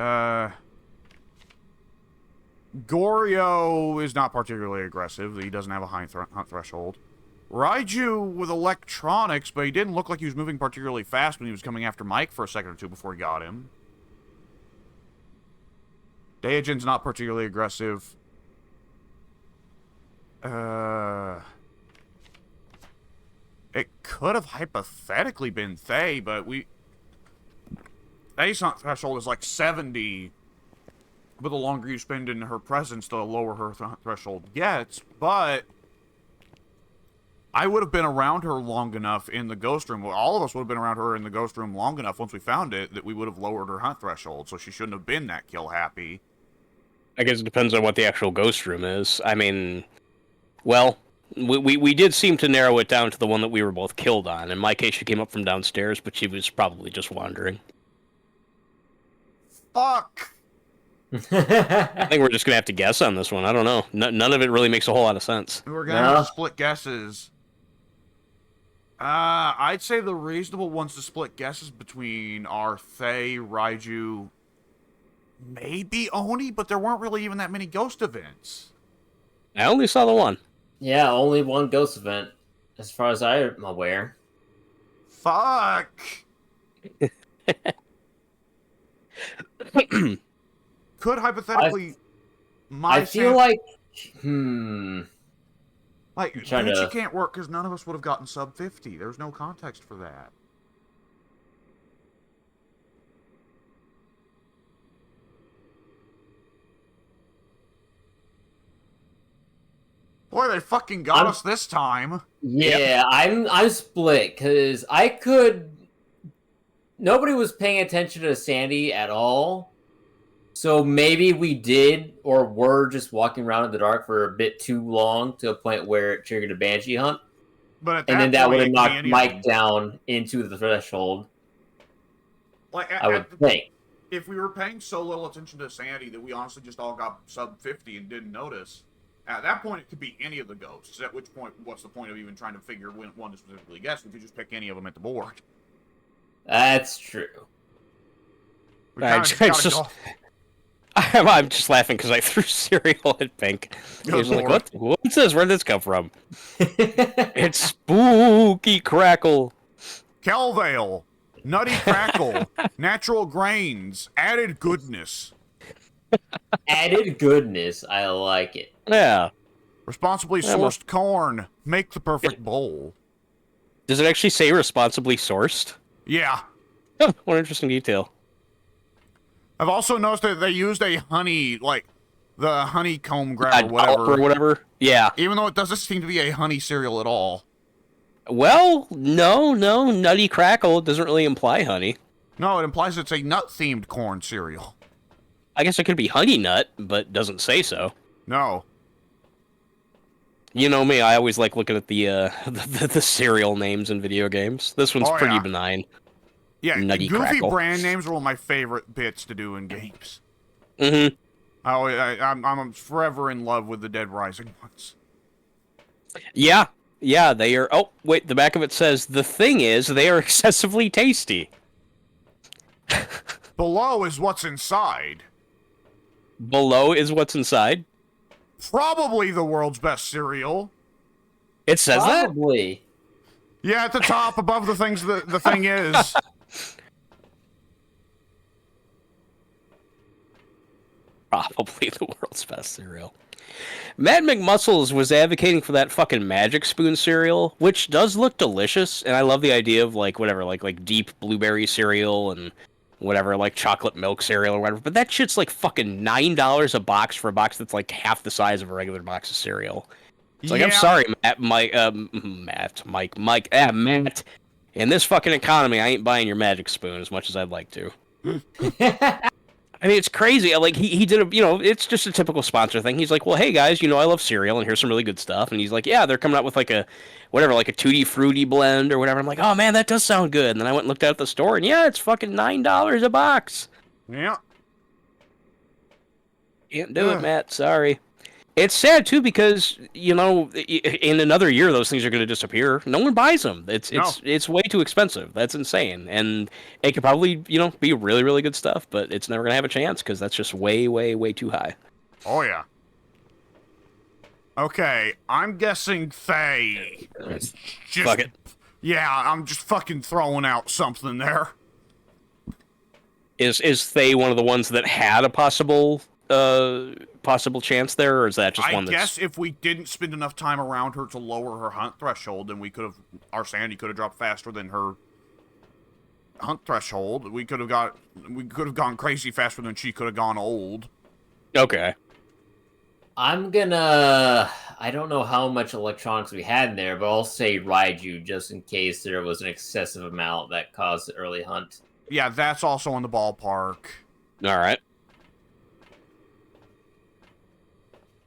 Goryo is not particularly aggressive. He doesn't have a high hunt threshold. Raiju with electronics, but he didn't look like he was moving particularly fast when he was coming after Mike for a second or two before he got him. Daijin's not particularly aggressive. It could have hypothetically been Thay, but Thay's hunt threshold is like 70. But the longer you spend in her presence, the lower her threshold gets. But I would have been around her long enough in the ghost room. Well, all of us would have been around her in the ghost room long enough once we found it that we would have lowered her hunt threshold. So she shouldn't have been that kill happy. I guess it depends on what the actual ghost room is. I mean, well, we did seem to narrow it down to the one that we were both killed on. In my case, she came up from downstairs, but she was probably just wandering. Fuck! I think we're just gonna have to guess on this one. I don't know. None of it really makes a whole lot of sense. We're gonna have to split guesses. I'd say the reasonable ones to split guesses between are Thay, Raiju, maybe Oni, but there weren't really even that many ghost events. I only saw the one. Yeah, only one ghost event, as far as I'm aware. Fuck! Could hypothetically... I feel like... Like, Banshee can't work because none of us would have gotten sub 50. There's no context for that. Boy, they fucking got us this time. Yeah, Yep. I'm split, because nobody was paying attention to Sandy at all. So maybe we did, or were just walking around in the dark for a bit too long to a point where it triggered a Banshee hunt. But And then that would have knocked Mike down into the threshold. Like, I would think. If we were paying so little attention to Sandy that we honestly just all got sub 50 and didn't notice, at that point it could be any of the ghosts. At which point, what's the point of even trying to figure one to specifically guess if you just pick any of them at the board? I'm just laughing because I threw cereal at Pink. He was like, Lord. what's this? Where'd this come from? It's Spooky Crackle. Kelvale, Nutty Crackle, Natural Grains, Added Goodness. Added goodness. I like it. Yeah. Responsibly Yeah, well- sourced corn. Make the perfect bowl. Does it actually say responsibly sourced? Yeah. Huh, what an interesting detail. I've also noticed that they used a honey, like, the honeycomb grab or whatever. Or whatever. Yeah. Even though it doesn't seem to be a honey cereal at all. Well, no. Nutty Crackle doesn't really imply honey. No, it implies it's a nut-themed corn cereal. I guess it could be honey nut, but doesn't say so. No. You know me, I always like looking at the the cereal names in video games. This one's Oh, pretty yeah. benign. Yeah, Nutty goofy Crackle. brand names are one of my favorite bits to do in games. Mm-hmm. I'm forever in love with the Dead Rising ones. Yeah, they are. Oh, wait, the back of it says, the thing is, they are excessively tasty. Below is what's inside. Below is what's inside. Probably the world's best cereal. It says that? Probably. Yeah, at the top, above the things the thing is. Probably the world's best cereal. Mad McMuscles was advocating for that fucking Magic Spoon cereal, which does look delicious, and I love the idea of like whatever, like deep blueberry cereal and whatever, like chocolate milk cereal or whatever. But that shit's like fucking $9 a box for a box that's like half the size of a regular box of cereal. It's like, I'm sorry, Matt. In this fucking economy, I ain't buying your Magic Spoon as much as I'd like to. I mean, it's crazy. Like, he did a, it's just a typical sponsor thing. He's like, well, hey, guys, I love cereal, and here's some really good stuff. And he's like, yeah, they're coming out with, like, a Tutti Frutti blend or whatever. I'm like, oh, man, that does sound good. And then I went and looked out at the store, and yeah, it's fucking $9 a box. Yeah. Can't do it, Matt. Sorry. It's sad, too, because, in another year, those things are going to disappear. No one buys them. It's way too expensive. That's insane. And it could probably, be really, really good stuff, but it's never going to have a chance because that's just way, way, way too high. Oh, yeah. Okay, I'm guessing Faye. Fuck it. Yeah, I'm just fucking throwing out something there. Is Faye one of the ones that had a possible chance there, or is that just one that's... I guess if we didn't spend enough time around her to lower her hunt threshold, then our sanity could have dropped faster than her hunt threshold. We could have gone crazy faster than she could have gone old. Okay. I don't know how much electronics we had in there, but I'll say Raiju just in case there was an excessive amount that caused the early hunt. Yeah, that's also in the ballpark. All right.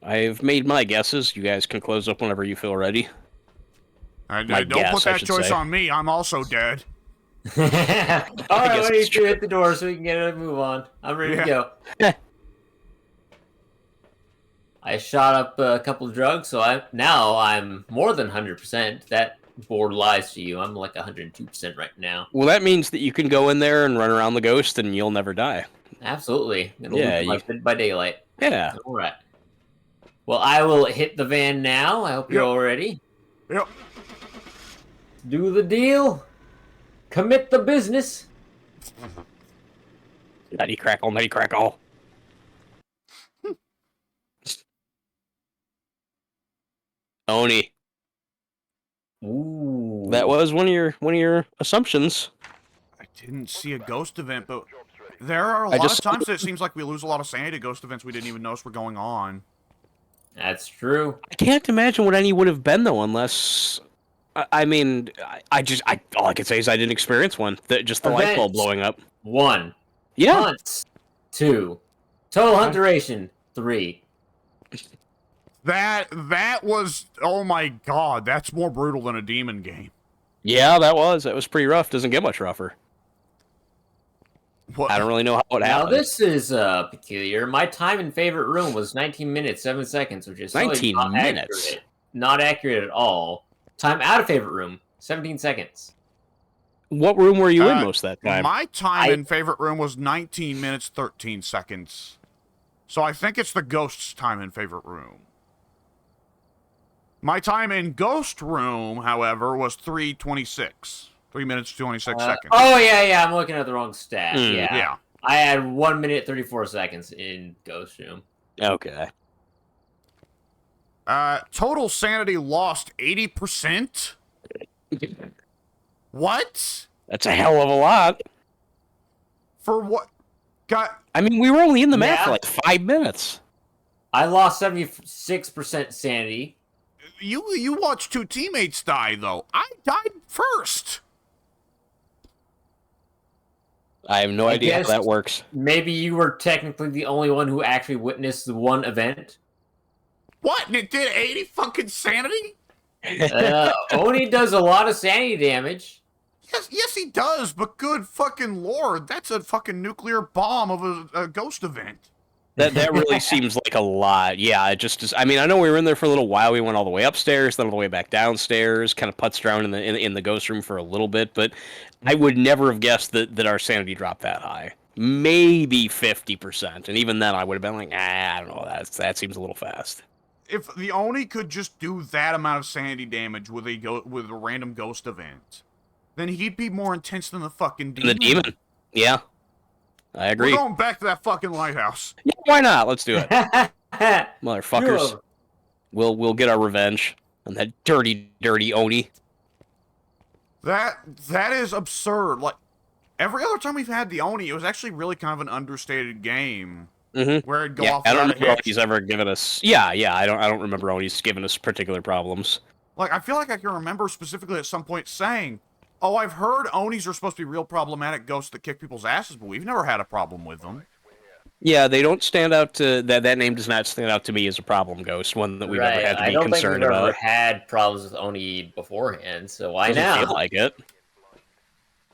I've made my guesses. You guys can close up whenever you feel ready. Don't put that choice on me. I'm also dead. All right, why don't you hit the door so we can get a move on? I'm ready to go. I shot up a couple of drugs, so I'm more than 100%. That board lies to you. I'm like 102% right now. Well, that means that you can go in there and run around the ghost, and you'll never die. Absolutely. Dead by daylight. Yeah. All right. Well, I will hit the van now. I hope you're all ready. Yep. Do the deal. Commit the business. Nutty Crackle, Nutty Crackle. Oni. Ooh. That was one of your assumptions. I didn't see a ghost event, but there are a lot of times that it seems like we lose a lot of sanity to ghost events we didn't even notice were going on. That's true. I can't imagine what any would have been though, unless all I can say is I didn't experience one. Just the light bulb blowing up. 1. Yeah. Hunts. 2. Total hunt duration. 3. That was, oh my god, that's more brutal than a demon game. Yeah, that was pretty rough. Doesn't get much rougher. What? I don't really know how it happened. Now this is peculiar. My time in favorite room was 19 minutes 7 seconds, which is 19 minutes. Accurate. Not accurate at all. Time out of favorite room 17 seconds. What room were you in most of that time? My time in favorite room was 19 minutes 13 seconds. So I think it's the ghost's time in favorite room. My time in ghost room, however, was 3:26. 3 minutes 26 seconds. Oh yeah, I'm looking at the wrong stat. Yeah. Yeah. I had 1 minute 34 seconds in ghost room. Okay. Total sanity lost 80%? What? That's a hell of a lot. For what? I mean, we were only in the map Yeah. for like 5 minutes. I lost 76% sanity. You watched two teammates die, though. I died first. I have no idea how guess that works. Maybe you were technically the only one who actually witnessed the one event. What? And it did 80 fucking sanity? Oni does a lot of sanity damage. Yes, he does, but good fucking lord, that's a fucking nuclear bomb of a ghost event. That really seems like a lot. Yeah, it just. I mean, I know we were in there for a little while. We went all the way upstairs, then all the way back downstairs. Kind of putzed around in the ghost room for a little bit, but I would never have guessed that our sanity dropped that high. Maybe 50%, and even then, I would have been like, I don't know. That seems a little fast. If the Oni could just do that amount of sanity damage with a random ghost event, then he'd be more intense than the fucking demon. The demon. Yeah, I agree. We're going back to that fucking lighthouse. Yeah, why not? Let's do it, motherfuckers. We'll get our revenge on that dirty Oni. That is absurd. Like every other time we've had the Oni, it was actually really kind of an understated game. Mm-hmm. Where it'd go Yeah, off. I don't remember Oni's ever given us. Yeah, I don't remember Oni's given us particular problems. Like I feel like I can remember specifically at some point saying, "Oh, I've heard Onis are supposed to be real problematic ghosts that kick people's asses, but we've never had a problem with them." Yeah, they don't stand out to that name does not stand out to me as a problem ghost, one that we've ever had to be concerned about. I don't think we've ever had problems with Oni beforehand, so why Doesn't now? feel like it.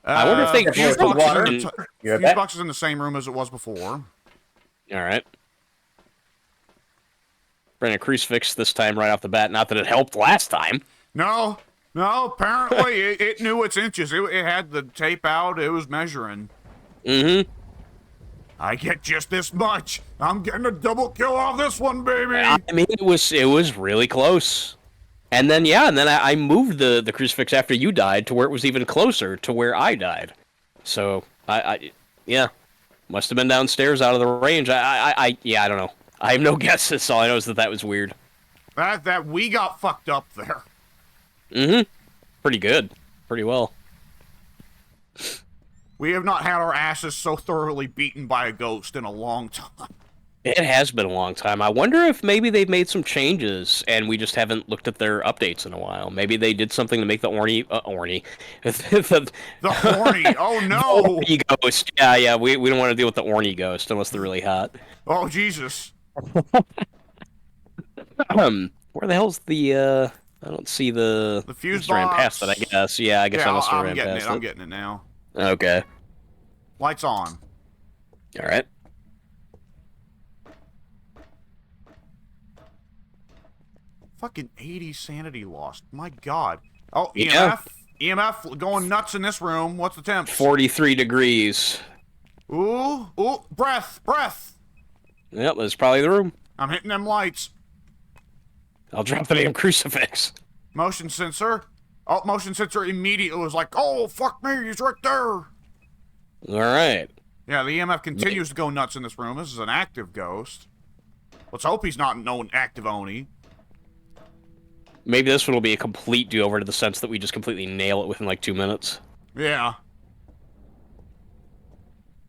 I wonder if they fuse water. box is in the same room as it was before. All right. Bring a crucifix this time right off the bat. Not that it helped last time. No, apparently it knew its inches. It had the tape out. It was measuring. Mm-hmm. I get just this much. I'm getting a double kill off this one, baby. I mean, it was really close. And then I moved the crucifix after you died to where it was even closer to where I died. So I must have been downstairs out of the range. I don't know. I have no guesses. All I know is that was weird. That we got fucked up there. Mm-hmm. Pretty good. Pretty well. We have not had our asses so thoroughly beaten by a ghost in a long time. It has been a long time. I wonder if maybe they've made some changes and we just haven't looked at their updates in a while. Maybe they did something to make the horny. The horny. Oh no. The horny ghost. Yeah. We don't want to deal with the horny ghost unless they're really hot. Oh Jesus. Where the hell's the? I don't see the fuse box. Ran past it, I guess. Yeah, I guess I must have ran past it. I'm getting it now. Okay. Lights on. All right. Fucking 80 sanity lost. My God. Oh, Yeah. EMF going nuts in this room. What's the temp? 43 degrees. Ooh, breath. Yep, that's probably the room. I'm hitting them lights. I'll drop the damn crucifix. Motion sensor. Oh, motion sensor immediately was like, oh, fuck me, he's right there. All right. Yeah, the EMF continues to go nuts in this room. This is an active ghost. Let's hope he's not an active Oni. Maybe this one will be a complete do-over to the sense that we just completely nail it within like 2 minutes. Yeah.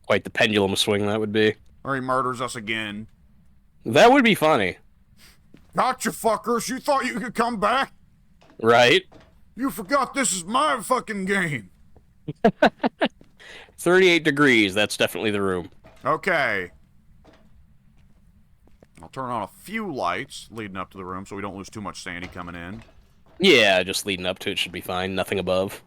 Quite the pendulum swing that would be. Or he murders us again. That would be funny. Gotcha, fuckers. You thought you could come back? Right? You forgot this is my fucking game. 38 degrees. That's definitely the room. Okay. I'll turn on a few lights leading up to the room so we don't lose too much sanity coming in. Yeah, just leading up to it should be fine. Nothing above.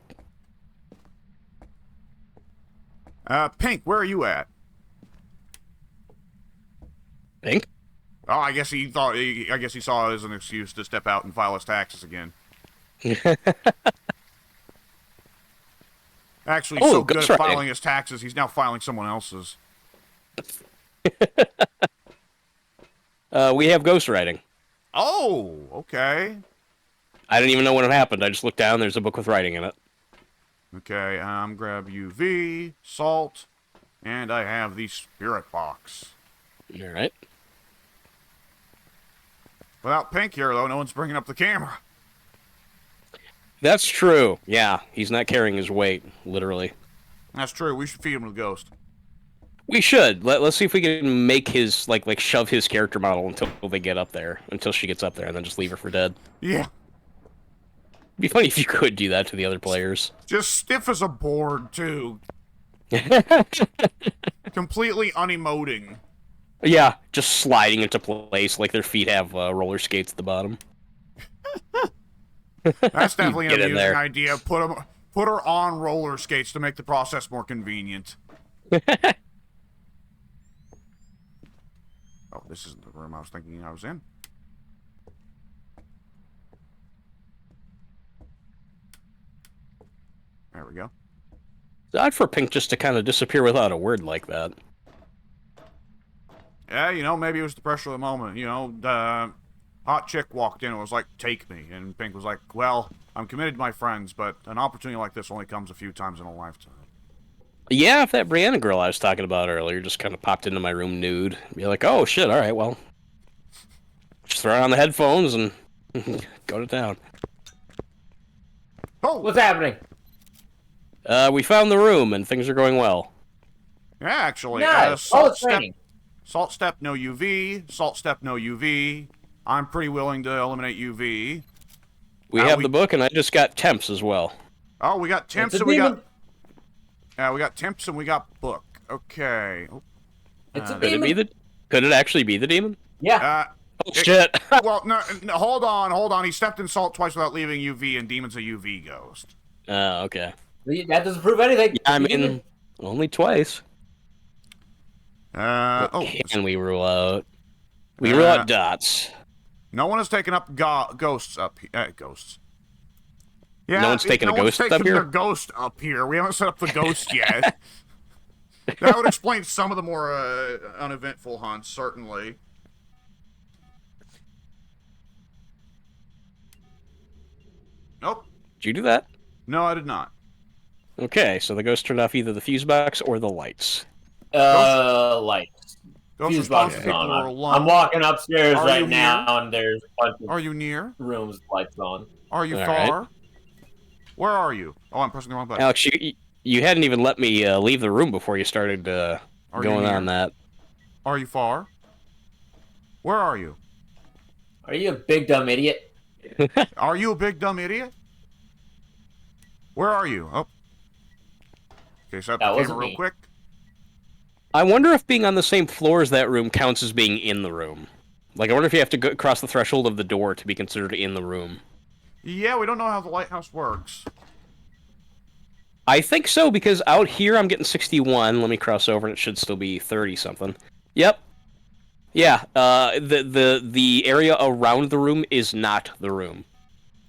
Pink, where are you at? Pink? Oh, I guess he saw it as an excuse to step out and file his taxes again. Actually, he's so good at filing his taxes, he's now filing someone else's. We have ghostwriting. Oh, okay. I didn't even know when it happened. I just looked down. There's a book with writing in it. Okay, grab UV, salt, and I have the spirit box. All right. Without Pink here, though, no one's bringing up the camera. That's true. Yeah, he's not carrying his weight, literally. That's true. We should feed him to the ghost. We should. Let's see if we can make his, like shove his character model until they get up there. Until she gets up there, and then just leave her for dead. Yeah. It'd be funny if you could do that to the other players. Just stiff as a board, too. Completely unemoting. Yeah, just sliding into place like their feet have roller skates at the bottom. That's definitely an Get in amusing there. idea. Put her on roller skates to make the process more convenient. Oh, this isn't the room I was thinking I was in. There we go. It's odd for Pink just to kind of disappear without a word like that. Yeah, you know, maybe it was the pressure of the moment. You know, the hot chick walked in and was like, "Take me," and Pink was like, "Well, I'm committed to my friends, but an opportunity like this only comes a few times in a lifetime." Yeah, if that Brianna girl I was talking about earlier just kind of popped into my room nude, be like, oh shit, alright, well. Just throw on the headphones and go to town. Oh! What's happening? We found the room and things are going well. Yeah, actually. Nice. It's raining. Salt step, no UV. Salt step, no UV. I'm pretty willing to eliminate UV. We have the book and I just got temps as well. Oh, we got temps and we got... we got temps and we got book. Okay. Oh. It's a demon. Could it actually be the demon? Yeah. Oh shit. Well, no, hold on. He stepped in salt twice without leaving UV, and demon's a UV ghost. Okay. That doesn't prove anything. Yeah, I mean, only twice. What can we rule out? We rule out dots. No one has taken up ghosts up here. Ghosts. Yeah, no one's taking a ghost up here? Their ghost up here. We haven't set up the ghost yet. That would explain some of the more uneventful hunts, certainly. Nope. Did you do that? No, I did not. Okay, so the ghost turned off either the fuse box or the lights. Lights. Ghost Fuse box response is people on. are alone. I'm walking upstairs Are right you now, and there's a bunch of Are you near? rooms with lights on. Are you All far? right. Where are you? Oh, I'm pressing the wrong button. Alex, you hadn't even let me leave the room before you started going on that. Are you far? Where are you? Are you a big dumb idiot? Are you a big dumb idiot? Where are you? Oh. Okay, set up That the wasn't camera real me. quick. I wonder if being on the same floor as that room counts as being in the room. Like, I wonder if you have to go cross the threshold of the door to be considered in the room. Yeah, we don't know how the lighthouse works. I think so, because out here I'm getting 61. Let me cross over and it should still be 30-something. Yep. Yeah, the area around the room is not the room.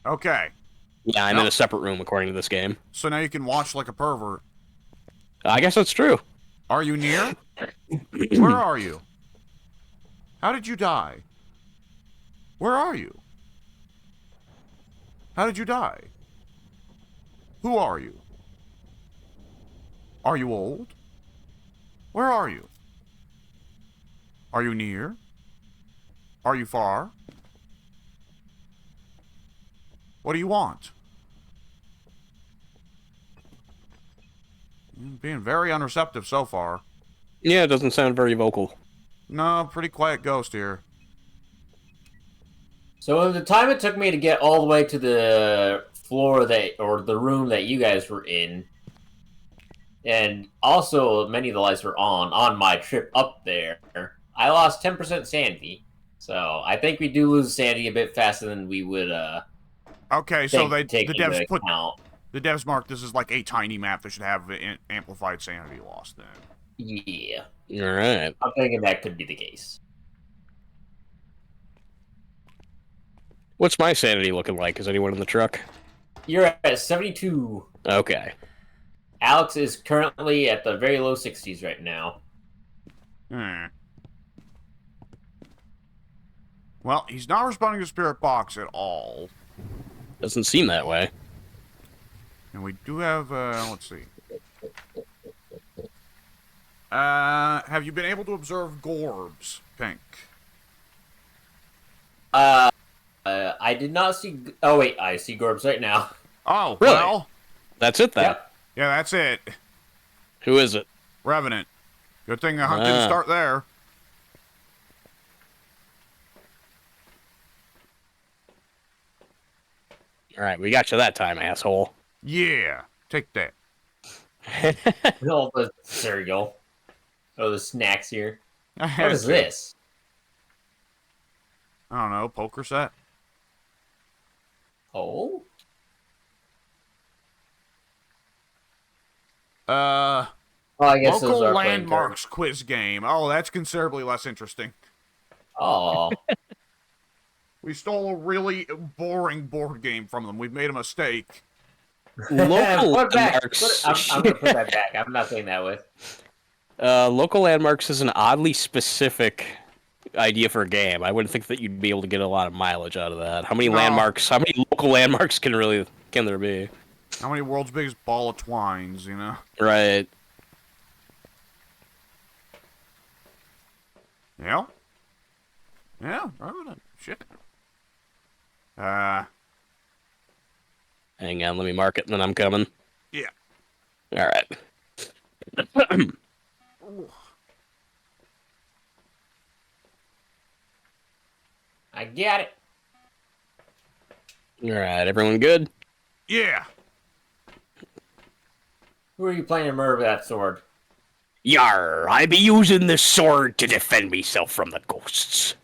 Okay. Yeah, I'm in a separate room according to this game. So now you can watch like a pervert. I guess that's true. Are you near? Where are you? How did you die? Where are you? How did you die? Who are you? Are you old? Where are you? Are you near? Are you far? What do you want? Being very unreceptive so far. Yeah, it doesn't sound very vocal. No, pretty quiet ghost here. So the time it took me to get all the way to the floor or the room that you guys were in, and also many of the lights were on my trip up there, I lost 10% sanity. So I think we do lose sanity a bit faster than we would. Okay, so the take devs into account. The devs mark this is like a tiny map that should have amplified sanity loss then. Yeah. Alright. I'm thinking that could be the case. What's my sanity looking like? Is anyone in the truck? You're at 72. Okay. Alex is currently at the very low 60s right now. Well, he's not responding to Spirit Box at all. Doesn't seem that way. And we do have, let's see. Have you been able to observe Gorbs, Pink? I did not see... Oh, wait, I see Gorbs right now. Oh, Really? well. That's it then. Yep. Yeah, that's it. Who is it? Revenant. Good thing the hunt didn't start there. All right, we got you that time, asshole. Yeah, take that. Oh, there you go. Oh, the snacks here. I had What is to. this? I don't know, poker set? Oh? Uh, Oh, I guess those local are playing landmarks quiz game. Oh, that's considerably less interesting. cards. Oh. We stole a really boring board game from them. We've made a mistake. Local Put it back. landmarks. I'm going to put that back. I'm not playing that with. Local landmarks is an oddly specific idea for a game. I wouldn't think that you'd be able to get a lot of mileage out of that. How many No. landmarks? How many local landmarks can there be? How many world's biggest ball of twines, you know? Right. Yeah? Yeah, Revenant. Shit. Hang on, let me mark it, and then I'm coming. Yeah. All right. I get it. All right, everyone good? Yeah. Who are you playing to murder with that sword? Yar, I be using this sword to defend myself from the ghosts.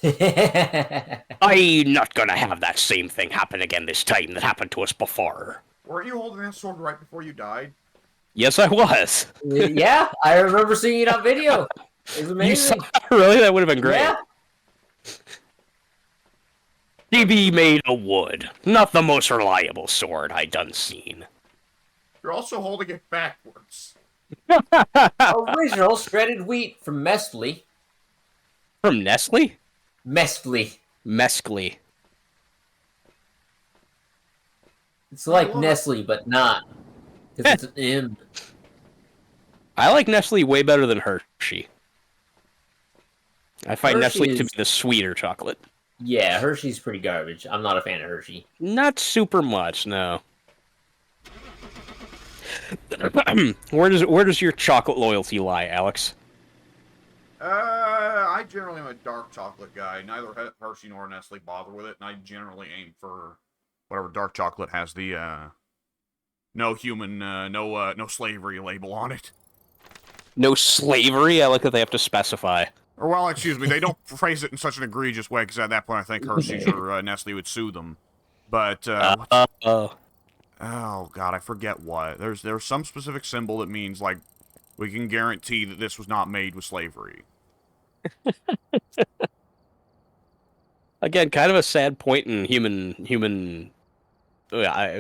I not gonna have that same thing happen again this time that happened to us before. Weren't you holding that sword right before you died? Yes, I was. Yeah, I remember seeing it on video. It was You saw amazing. really? That would have been great. Yeah. DB made of wood. Not the most reliable sword I done seen. You're also holding it backwards. Original shredded wheat from Mesfley. From Nestle? Mesfley. Mescli. It's like love it. Nestle, but not. Because it's an M. I like Nestle way better than Hershey. I find Hershey Nestle to is- be the sweeter chocolate. Yeah, Hershey's pretty garbage. I'm not a fan of Hershey. Not super much, no. Where does your chocolate loyalty lie, Alex? I generally am a dark chocolate guy. Neither Hershey nor Nestle bother with it, and I generally aim for whatever dark chocolate has the no human, no slavery label on it. No slavery? I like that they have to specify. Or well, excuse me, they don't phrase it in such an egregious way because at that point I think Hershey's or Nestle would sue them. But oh god, I forget what. There's some specific symbol that means like we can guarantee that this was not made with slavery. Again, kind of a sad point in human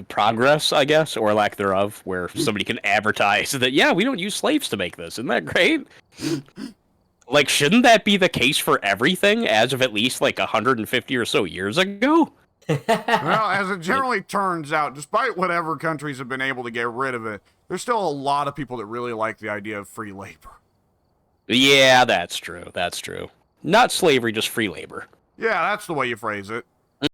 progress, I guess, or lack thereof, where somebody can advertise that, yeah, we don't use slaves to make this. Isn't that great? Like, shouldn't that be the case for everything as of at least, like, 150 or so years ago? Well, as it generally turns out, despite whatever countries have been able to get rid of it, there's still a lot of people that really like the idea of free labor. Yeah, that's true. That's true. Not slavery, just free labor. Yeah, that's the way you phrase it.